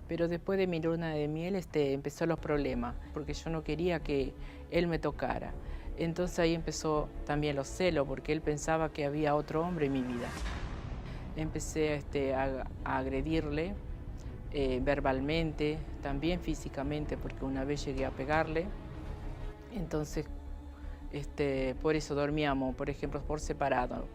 Speaker 13: pero después de mi luna de miel empezó los problemas, porque yo no quería que él me tocara. Entonces ahí empezó también los celos, porque él pensaba que había otro hombre en mi vida. Empecé a agredirle verbalmente, también físicamente, porque una vez llegué a pegarle. Entonces, por eso dormíamos, por ejemplo, por separado.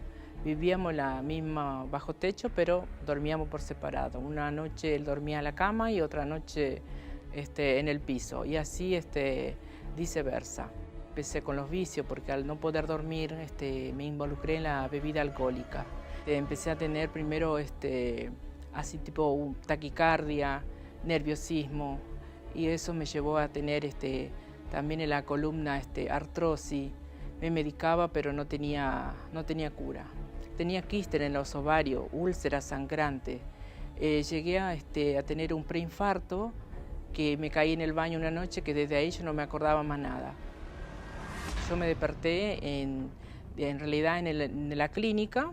Speaker 13: Vivíamos la misma bajo techo, pero dormíamos por separado. Una noche él dormía en la cama y otra noche en el piso. Y así viceversa. Empecé con los vicios porque al no poder dormir me involucré en la bebida alcohólica. Empecé a tener primero así tipo taquicardia, nerviosismo, y eso me llevó a tener también en la columna artrosis. Me medicaba pero no tenía cura. tenía quiste en los ovarios, úlceras sangrantes. Llegué a tener un preinfarto, que me caí en el baño una noche, que desde ahí yo no me acordaba más nada. Yo me desperté en realidad en la clínica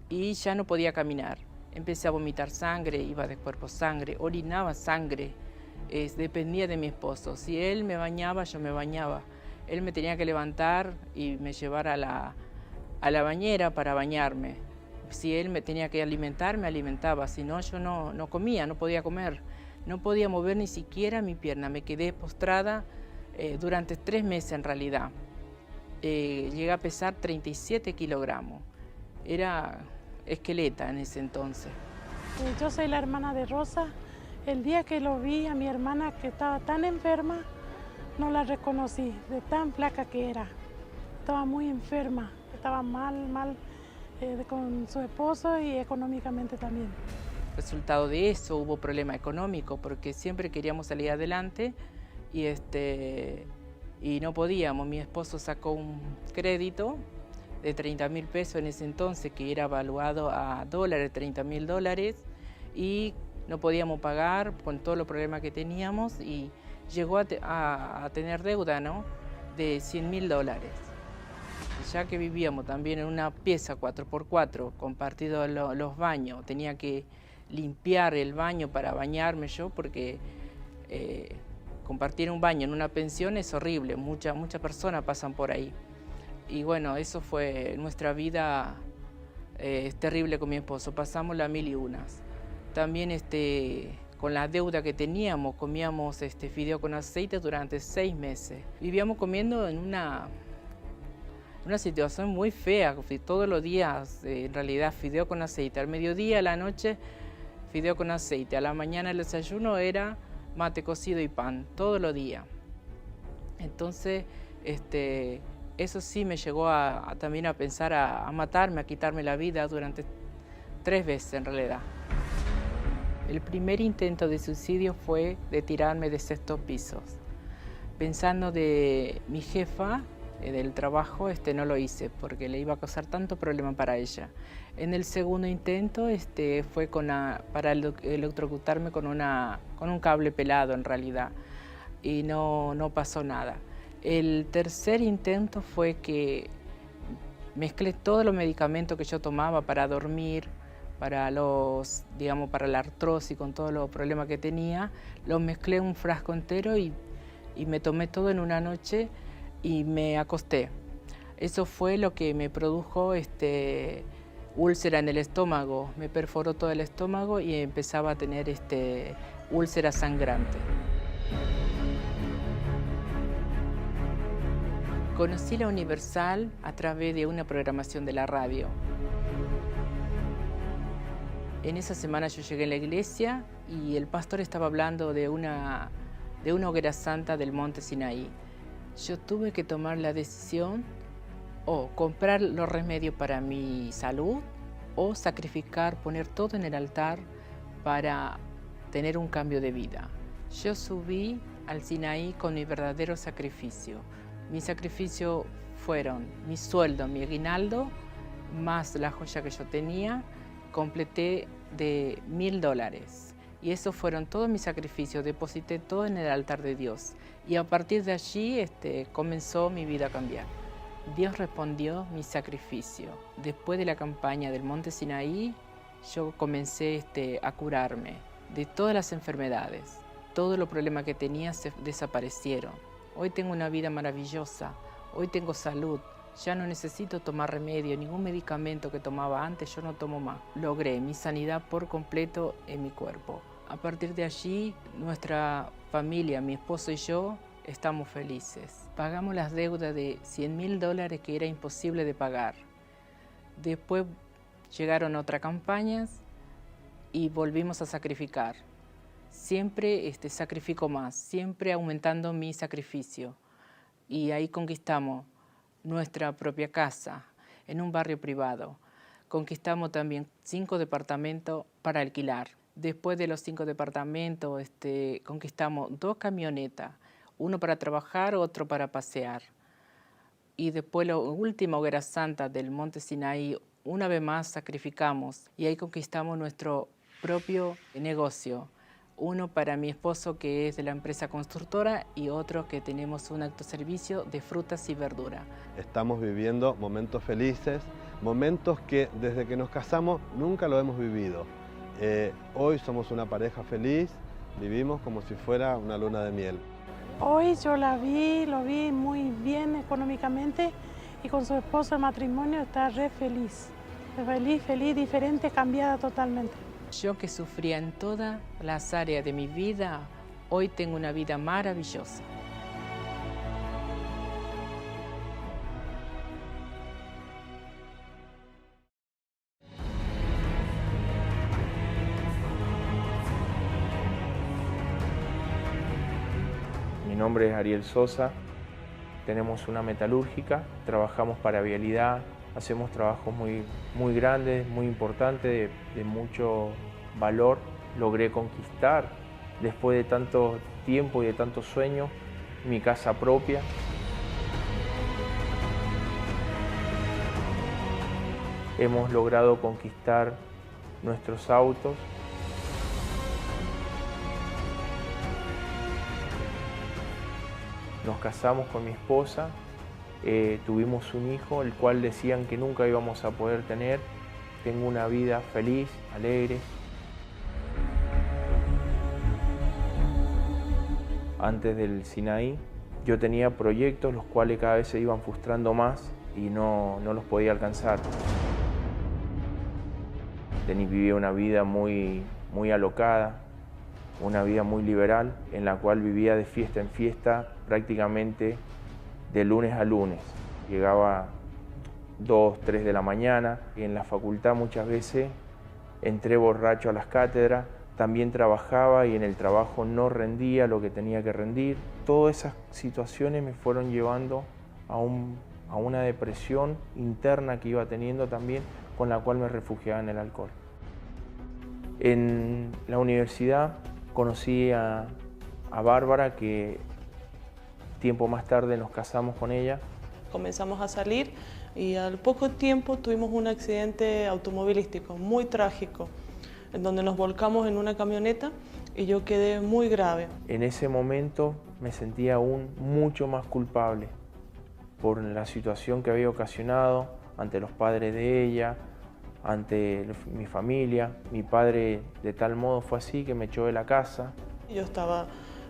Speaker 13: y ya no podía caminar. Empecé a vomitar sangre, iba de cuerpo sangre, orinaba sangre. Dependía de mi esposo. Si él me bañaba, yo me bañaba. Él me tenía que levantar y me llevar a la bañera para bañarme. Si él me tenía que alimentar, me alimentaba. Si no, yo no comía, no podía comer. No podía mover ni siquiera mi pierna. Me quedé postrada durante 3 meses en realidad. Llegué a pesar 37 kilogramos. Era esqueleta en ese entonces.
Speaker 14: Yo soy la hermana de Rosa. El día que lo vi a mi hermana, que estaba tan enferma, no la reconocí, de tan flaca que era. Estaba muy enferma, estaba mal con su esposo y económicamente también.
Speaker 13: Resultado de eso hubo problema económico, porque siempre queríamos salir adelante y no podíamos. Mi esposo sacó un crédito de 30.000 pesos en ese entonces, que era evaluado a dólares, 30.000 dólares, y no podíamos pagar con todos los problemas que teníamos, y llegó a tener deuda, ¿no?, de 100.000 dólares. Ya que vivíamos también en una pieza 4x4, compartido los baños, tenía que limpiar el baño para bañarme yo, porque compartir un baño en una pensión es horrible, muchas personas pasan por ahí. Y bueno, eso fue nuestra vida, terrible con mi esposo, pasamos las 1000 y unas. También con la deuda que teníamos, comíamos fideo con aceite durante 6 meses. Vivíamos comiendo en una situación muy fea, todos los días en realidad fideo con aceite, al mediodía, a la noche fideo con aceite, a la mañana el desayuno era mate cocido y pan, todos los días. Entonces, eso sí me llegó también a pensar a matarme, a quitarme la vida durante 3 veces en realidad. El primer intento de suicidio fue de tirarme de 6º piso. Pensando de mi jefa del trabajo, no lo hice porque le iba a causar tanto problema para ella. En el segundo intento fue para electrocutarme con un cable pelado en realidad, y no pasó nada. El tercer intento fue que mezclé todos los medicamentos que yo tomaba para dormir, para la artrosis, con todos los problemas que tenía, los mezclé en un frasco entero y me tomé todo en una noche y me acosté. Eso fue lo que me produjo úlcera en el estómago, me perforó todo el estómago y empezaba a tener úlcera sangrante. Conocí la Universal a través de una programación de la radio. En esa semana yo llegué a la iglesia y el pastor estaba hablando de una hoguera santa del monte Sinaí. Yo tuve que tomar la decisión o comprar los remedios para mi salud o sacrificar, poner todo en el altar para tener un cambio de vida. Yo subí al Sinaí con mi verdadero sacrificio. Mi sacrificio fueron mi sueldo, mi aguinaldo, más la joya que yo tenía. Completé de $1.000 y esos fueron todos mis sacrificios, deposité todo en el altar de Dios y a partir de allí comenzó mi vida a cambiar. Dios respondió mi sacrificio. Después de la campaña del Monte Sinaí, yo comencé a curarme de todas las enfermedades. Todos los problemas que tenía desaparecieron. Hoy tengo una vida maravillosa, hoy tengo salud. Ya no necesito tomar remedio, ningún medicamento que tomaba antes, yo no tomo más. Logré mi sanidad por completo en mi cuerpo. A partir de allí, nuestra familia, mi esposo y yo, estamos felices. Pagamos las deudas de $100.000 que era imposible de pagar. Después llegaron otras campañas y volvimos a sacrificar. Siempre sacrifico más, siempre aumentando mi sacrificio. Y ahí conquistamos nuestra propia casa en un barrio privado. Conquistamos también 5 departamentos para alquilar. Después de los 5 departamentos conquistamos 2 camionetas, uno para trabajar, otro para pasear. Y después la última hoguera santa del Monte Sinaí, una vez más sacrificamos y ahí conquistamos nuestro propio negocio. Uno para mi esposo, que es de la empresa constructora, y otro que tenemos un autoservicio de frutas y verduras.
Speaker 15: Estamos viviendo momentos felices, momentos que desde que nos casamos nunca lo hemos vivido. Hoy somos una pareja feliz, vivimos como si fuera una luna de miel.
Speaker 14: Hoy yo lo vi muy bien económicamente y con su esposo el matrimonio está re feliz. Feliz, diferente, cambiada totalmente.
Speaker 13: Yo que sufría en todas las áreas de mi vida, hoy tengo una vida maravillosa.
Speaker 16: Mi nombre es Ariel Sosa, tenemos una metalúrgica, trabajamos para vialidad, hacemos trabajos muy grandes, muy importantes, de mucho valor. Logré conquistar, después de tanto tiempo y de tantos sueños, mi casa propia. Hemos logrado conquistar nuestros autos. Nos casamos con mi esposa. Tuvimos un hijo, el cual decían que nunca íbamos a poder tener. Tengo una vida feliz, alegre. Antes del Sinaí, yo tenía proyectos los cuales cada vez se iban frustrando más y no los podía alcanzar. Vivía una vida muy alocada, una vida muy liberal, en la cual vivía de fiesta en fiesta, prácticamente de lunes a lunes. Llegaba 2, 3 de la mañana y en la facultad muchas veces entré borracho a las cátedras, también trabajaba y en el trabajo no rendía lo que tenía que rendir. Todas esas situaciones me fueron llevando a una depresión interna que iba teniendo también, con la cual me refugiaba en el alcohol. En la universidad conocí a Bárbara, que tiempo más tarde nos casamos con ella.
Speaker 17: Comenzamos a salir y al poco tiempo tuvimos un accidente automovilístico muy trágico, en donde nos volcamos en una camioneta y yo quedé muy grave.
Speaker 16: En ese momento me sentía aún mucho más culpable por la situación que había ocasionado ante los padres de ella, ante mi familia. Mi padre de tal modo fue así que me echó de la casa.
Speaker 17: Yo estaba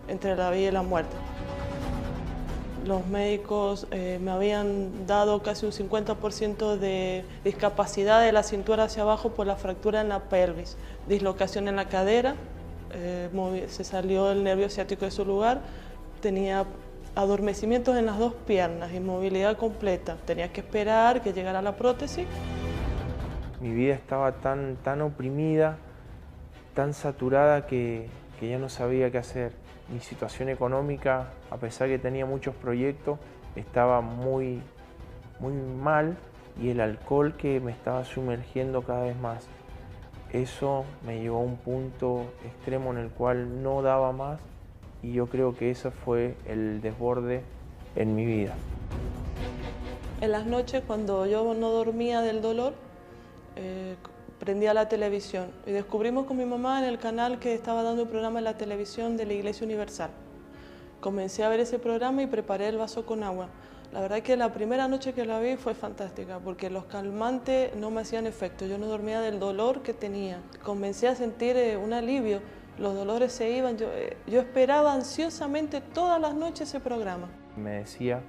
Speaker 17: entre la vida y la muerte. Los médicos me habían dado casi un 50% de discapacidad de la cintura hacia abajo por la fractura en la pelvis, dislocación en la cadera, se salió el nervio ciático de su lugar, tenía adormecimientos en las dos piernas, inmovilidad completa. Tenía que esperar que llegara la prótesis.
Speaker 16: Mi vida estaba tan oprimida, tan saturada que ya no sabía qué hacer. Mi situación económica, a pesar que tenía muchos proyectos, estaba muy mal, y el alcohol que me estaba sumergiendo cada vez más. Eso me llevó a un punto extremo en el cual no daba más, y yo creo que ese fue el desborde en mi vida.
Speaker 17: En las noches, cuando yo no dormía del dolor, prendía la televisión y descubrimos con mi mamá en el canal que estaba dando un programa en la televisión de la Iglesia Universal. Comencé a ver ese programa y preparé el vaso con agua. La verdad que la primera noche que la vi fue fantástica, porque los calmantes no me hacían efecto. Yo no dormía del dolor que tenía. Comencé a sentir un alivio, los dolores se iban. Yo esperaba ansiosamente todas las noches ese programa.
Speaker 16: Me decía,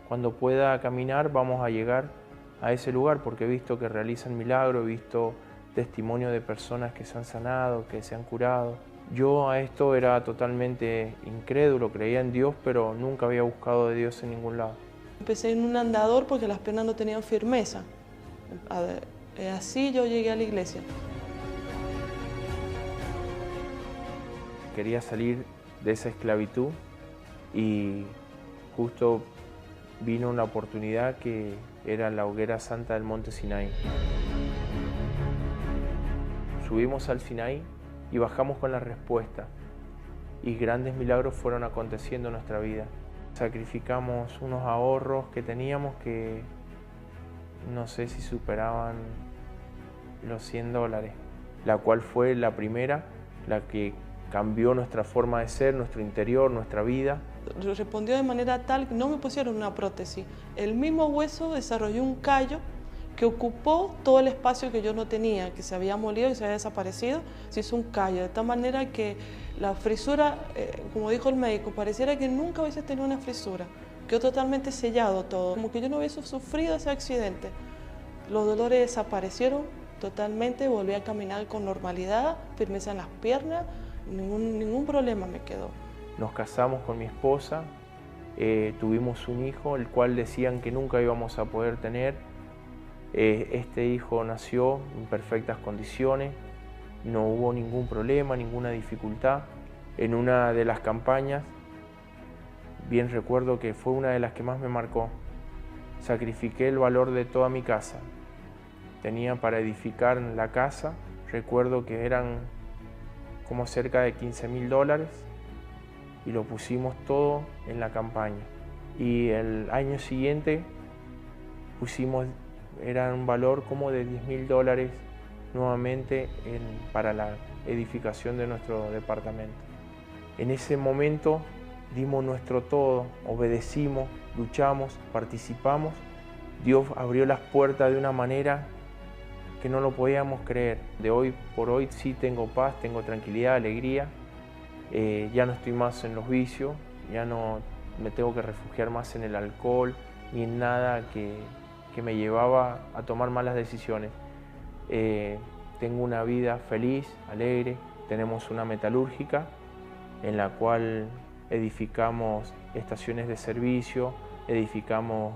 Speaker 16: cuando pueda caminar vamos a llegar a ese lugar, porque he visto que realizan milagros, he visto testimonio de personas que se han sanado, que se han curado. Yo a esto era totalmente incrédulo, creía en Dios, pero nunca había buscado de Dios en ningún lado.
Speaker 17: Empecé en un andador porque las piernas no tenían firmeza. Así yo llegué a la iglesia.
Speaker 16: Quería salir de esa esclavitud y justo vino una oportunidad que era la hoguera santa del monte Sinaí. Subimos al Sinaí y bajamos con la respuesta, y grandes milagros fueron aconteciendo en nuestra vida. Sacrificamos unos ahorros que teníamos que no sé si superaban los 100 dólares, la cual fue la primera, la que cambió nuestra forma de ser, nuestro interior, nuestra vida.
Speaker 17: Respondió de manera tal que no me pusieron una prótesis. El mismo hueso desarrolló un callo que ocupó todo el espacio que yo no tenía, que se había molido y se había desaparecido, se hizo un callo, de tal manera que la frisura, como dijo el médico, pareciera que nunca hubiese tenido una frisura, quedó totalmente sellado todo, como que yo no hubiese sufrido ese accidente. Los dolores desaparecieron totalmente, volví a caminar con normalidad, firmeza en las piernas, ningún problema me quedó.
Speaker 16: Nos casamos con mi esposa, tuvimos un hijo, el cual decían que nunca íbamos a poder tener. Este hijo nació en perfectas condiciones, no hubo ningún problema, ninguna dificultad. En una de las campañas, bien recuerdo que fue una de las que más me marcó, sacrifiqué el valor de toda mi casa. Tenía para edificar la casa, recuerdo que eran como cerca de 15.000 dólares y lo pusimos todo en la campaña. Y el año siguiente pusimos, era un valor como de 10.000 dólares nuevamente para la edificación de nuestro departamento. En ese momento dimos nuestro todo, obedecimos, luchamos, participamos. Dios abrió las puertas de una manera que no lo podíamos creer. De hoy por hoy sí tengo paz, tengo tranquilidad, alegría. Ya no estoy más en los vicios, ya no me tengo que refugiar más en el alcohol ni en nada que me llevaba a tomar malas decisiones. Tengo una vida feliz, alegre. Tenemos una metalúrgica en la cual edificamos estaciones de servicio, edificamos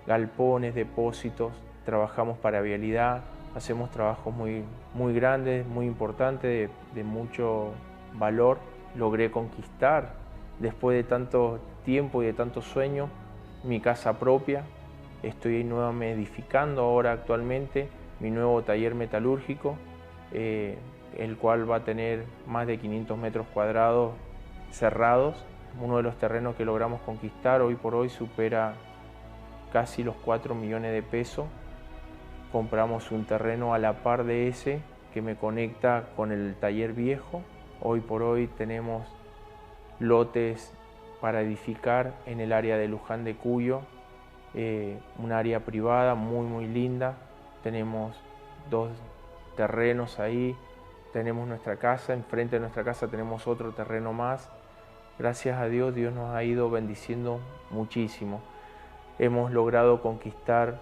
Speaker 16: galpones, depósitos, trabajamos para vialidad, hacemos trabajos muy grandes, muy importantes, de mucho valor. Logré conquistar, después de tanto tiempo y de tantos sueños, mi casa propia. Estoy nuevamente edificando ahora actualmente mi nuevo taller metalúrgico, el cual va a tener más de 500 metros cuadrados cerrados. Uno de los terrenos que logramos conquistar hoy por hoy supera casi los 4 millones de pesos. Compramos un terreno a la par de ese que me conecta con el taller viejo. Hoy por hoy tenemos lotes para edificar en el área de Luján de Cuyo, un área privada muy linda. Tenemos 2 terrenos ahí, tenemos nuestra casa, enfrente de nuestra casa tenemos otro terreno más. Gracias a Dios, Dios nos ha ido bendiciendo muchísimo. Hemos logrado conquistar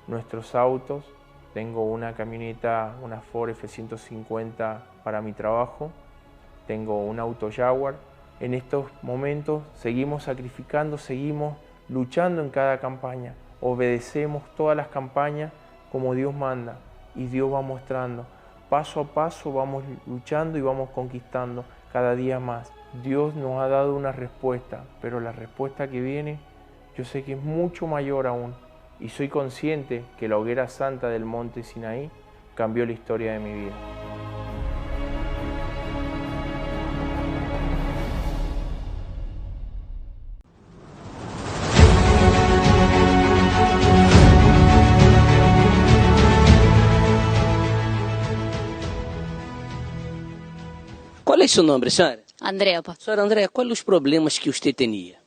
Speaker 16: nuestros autos. Tengo una camioneta, una Ford F-150 para mi trabajo. Tengo un auto Jaguar. En estos momentos seguimos sacrificando, seguimos luchando en cada campaña. Obedecemos todas las campañas como Dios manda y Dios va mostrando. Paso a paso vamos luchando y vamos conquistando cada día más. Dios nos ha dado una respuesta, pero la respuesta que viene yo sé que es mucho mayor aún. Y soy consciente que la hoguera santa del monte Sinaí cambió la historia de mi vida.
Speaker 18: ¿Cuál es su nombre, señora?
Speaker 19: Andrea, pastor.
Speaker 18: Señora Andrea, ¿cuáles los problemas que usted tenía?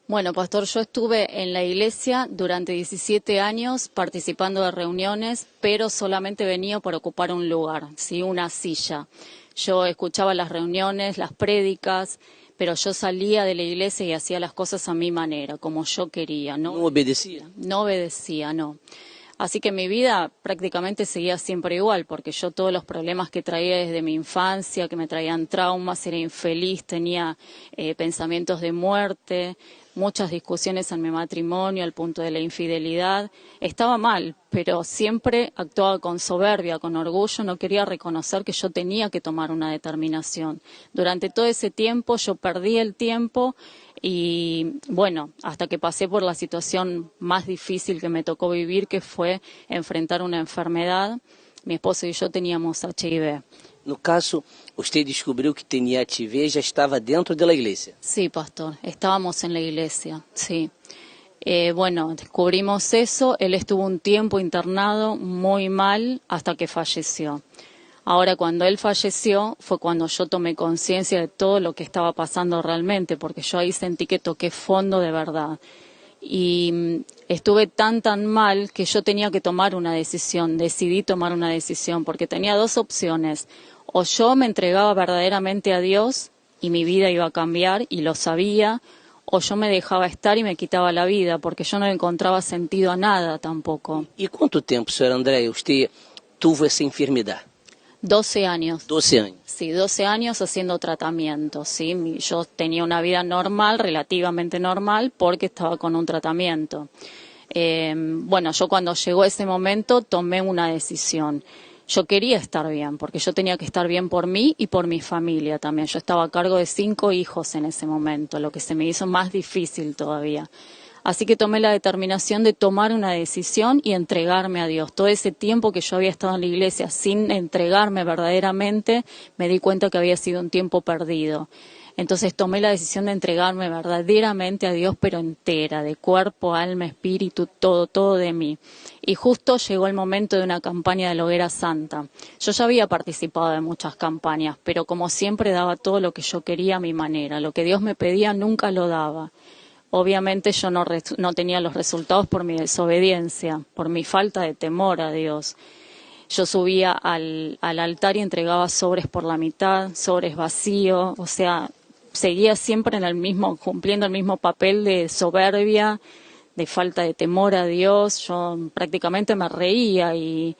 Speaker 19: Bueno, pastor, yo estuve en la iglesia durante 17 años participando de reuniones, pero solamente venía para ocupar un lugar, ¿sí? Una silla. Yo escuchaba las reuniones, las prédicas, pero yo salía de la iglesia y hacía las cosas a mi manera, como yo quería. ¿No
Speaker 18: obedecía?
Speaker 19: No obedecía, no. Así que mi vida prácticamente seguía siempre igual, porque yo todos los problemas que traía desde mi infancia, que me traían traumas, era infeliz, tenía pensamientos de muerte, muchas discusiones en mi matrimonio al punto de la infidelidad. Estaba mal, pero siempre actuaba con soberbia, con orgullo, no quería reconocer que yo tenía que tomar una determinación. Durante todo ese tiempo yo perdí el tiempo y bueno, hasta que pasé por la situación más difícil que me tocó vivir, que fue enfrentar una enfermedad. Mi esposo y yo teníamos HIV.
Speaker 18: No caso, usted descubriu que tenía HIV y ya estaba dentro de la iglesia.
Speaker 19: Sí, pastor, estábamos en la iglesia, sí. Bueno, descubrimos eso, él estuvo un tiempo internado muy mal hasta que falleció. Ahora, cuando él falleció, fue cuando yo tomé conciencia de todo lo que estaba pasando realmente, porque yo ahí sentí que toqué fondo de verdad. Y estuve tan mal que yo tenía que tomar una decisión, decidí tomar una decisión, porque tenía dos opciones. O yo me entregaba verdaderamente a Dios y mi vida iba a cambiar, y lo sabía, o yo me dejaba estar y me quitaba la vida, porque yo no encontraba sentido a nada tampoco.
Speaker 18: ¿Y cuánto tiempo, señora Andrea, usted tuvo esa enfermedad?
Speaker 19: 12 años.
Speaker 18: 12 años.
Speaker 19: Sí, 12 años haciendo tratamiento, ¿sí? Yo tenía una vida normal, relativamente normal, porque estaba con un tratamiento. Bueno, yo cuando llegó ese momento tomé una decisión. Yo quería estar bien, porque yo tenía que estar bien por mí y por mi familia también. Yo estaba a cargo de 5 hijos en ese momento, lo que se me hizo más difícil todavía. Así que tomé la determinación de tomar una decisión y entregarme a Dios. Todo ese tiempo que yo había estado en la iglesia sin entregarme verdaderamente, me di cuenta que había sido un tiempo perdido. Entonces tomé la decisión de entregarme verdaderamente a Dios, pero entera, de cuerpo, alma, espíritu, todo de mí. Y justo llegó el momento de una campaña de la Hoguera Santa. Yo ya había participado de muchas campañas, pero como siempre daba todo lo que yo quería a mi manera. Lo que Dios me pedía nunca lo daba. Obviamente yo no tenía los resultados por mi desobediencia, por mi falta de temor a Dios. Yo subía al altar y entregaba sobres por la mitad, sobres vacíos, o sea, seguía siempre cumpliendo el mismo papel de soberbia, de falta de temor a Dios. Yo prácticamente me reía y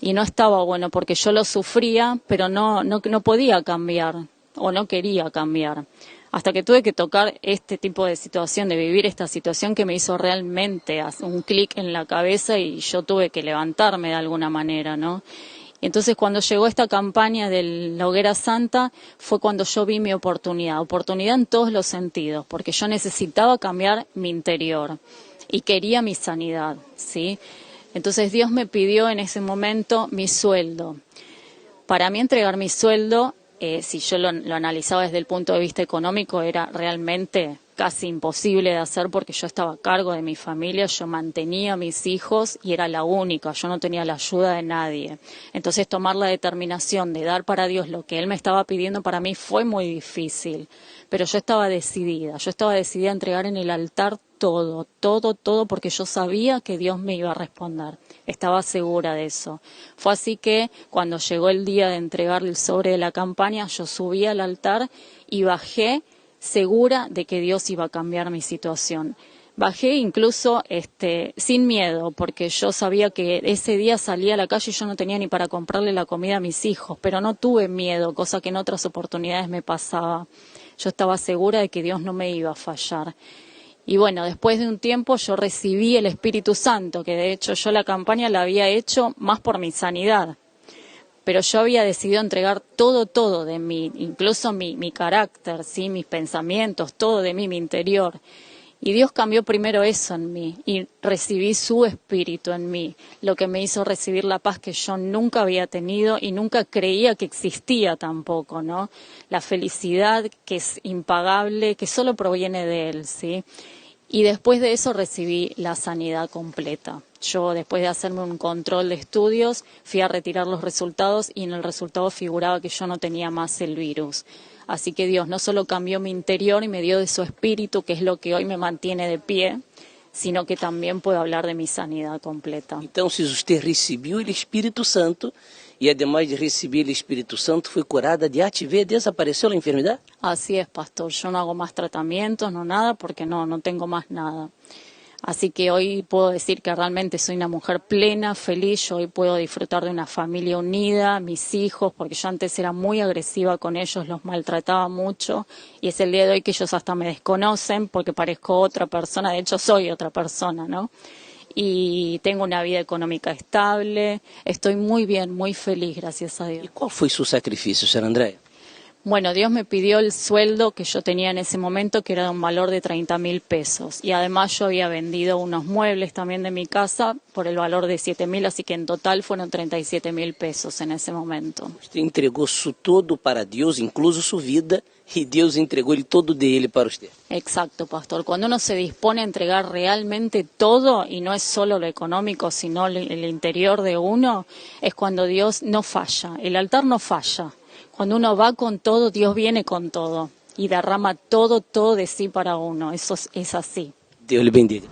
Speaker 19: no estaba bueno, porque yo lo sufría, pero no podía cambiar o no quería cambiar. Hasta que tuve que tocar este tipo de situación, de vivir esta situación que me hizo realmente un clic en la cabeza, y yo tuve que levantarme de alguna manera, ¿no? Entonces, cuando llegó esta campaña de la Hoguera Santa, fue cuando yo vi mi oportunidad en todos los sentidos, porque yo necesitaba cambiar mi interior y quería mi sanidad, ¿sí? Entonces Dios me pidió en ese momento mi sueldo. Para mí entregar mi sueldo, si yo lo analizaba desde el punto de vista económico, era realmente casi imposible de hacer, porque yo estaba a cargo de mi familia, yo mantenía a mis hijos y era la única, yo no tenía la ayuda de nadie. Entonces tomar la determinación de dar para Dios lo que Él me estaba pidiendo para mí fue muy difícil, pero yo estaba decidida a entregar en el altar todo, porque yo sabía que Dios me iba a responder, estaba segura de eso. Fue así que cuando llegó el día de entregarle el sobre de la campaña, yo subí al altar y bajé segura de que Dios iba a cambiar mi situación. Bajé incluso sin miedo, porque yo sabía que ese día salía a la calle y yo no tenía ni para comprarle la comida a mis hijos, pero no tuve miedo, cosa que en otras oportunidades me pasaba. Yo estaba segura de que Dios no me iba a fallar. Y bueno, después de un tiempo yo recibí el Espíritu Santo, que de hecho yo la campaña la había hecho más por mi sanidad. Pero yo había decidido entregar todo de mí, incluso mi carácter, ¿sí? Mis pensamientos, todo de mí, mi interior. Y Dios cambió primero eso en mí y recibí su espíritu en mí, lo que me hizo recibir la paz que yo nunca había tenido y nunca creía que existía tampoco, ¿no? La felicidad que es impagable, que solo proviene de Él, ¿sí? Y después de eso recibí la sanidad completa. Yo, después de hacerme un control de estudios, fui a retirar los resultados y en el resultado figuraba que yo no tenía más el virus. Así que Dios no solo cambió mi interior y me dio de su espíritu, que es lo que hoy me mantiene de pie, sino que también puedo hablar de mi sanidad completa.
Speaker 18: Entonces usted recibió el Espíritu Santo y además de recibir el Espíritu Santo fue curada de HIV, ¿desapareció la enfermedad?
Speaker 19: Así es, pastor. Yo no hago más tratamientos, no nada, porque no tengo más nada. Así que hoy puedo decir que realmente soy una mujer plena, feliz. Yo hoy puedo disfrutar de una familia unida, mis hijos, porque yo antes era muy agresiva con ellos, los maltrataba mucho. Y es el día de hoy que ellos hasta me desconocen porque parezco otra persona. De hecho, soy otra persona, ¿no? Y tengo una vida económica estable. Estoy muy bien, muy feliz, gracias a Dios.
Speaker 18: ¿Y cuál fue su sacrificio, señora Andrea?
Speaker 19: Bueno, Dios me pidió el sueldo que yo tenía en ese momento, que era de un valor de 30.000 pesos. Y además yo había vendido unos muebles también de mi casa por el valor de 7.000, así que en total fueron 37.000 pesos en ese momento.
Speaker 18: Usted entregó su todo para Dios, incluso su vida, y Dios entregó el todo de él para usted.
Speaker 19: Exacto, pastor. Cuando uno se dispone a entregar realmente todo, y no es solo lo económico, sino el interior de uno, es cuando Dios no falla. El altar no falla. Cuando uno va con todo, Dios viene con todo y derrama todo de sí para uno. Eso es así.
Speaker 18: Dios le bendiga.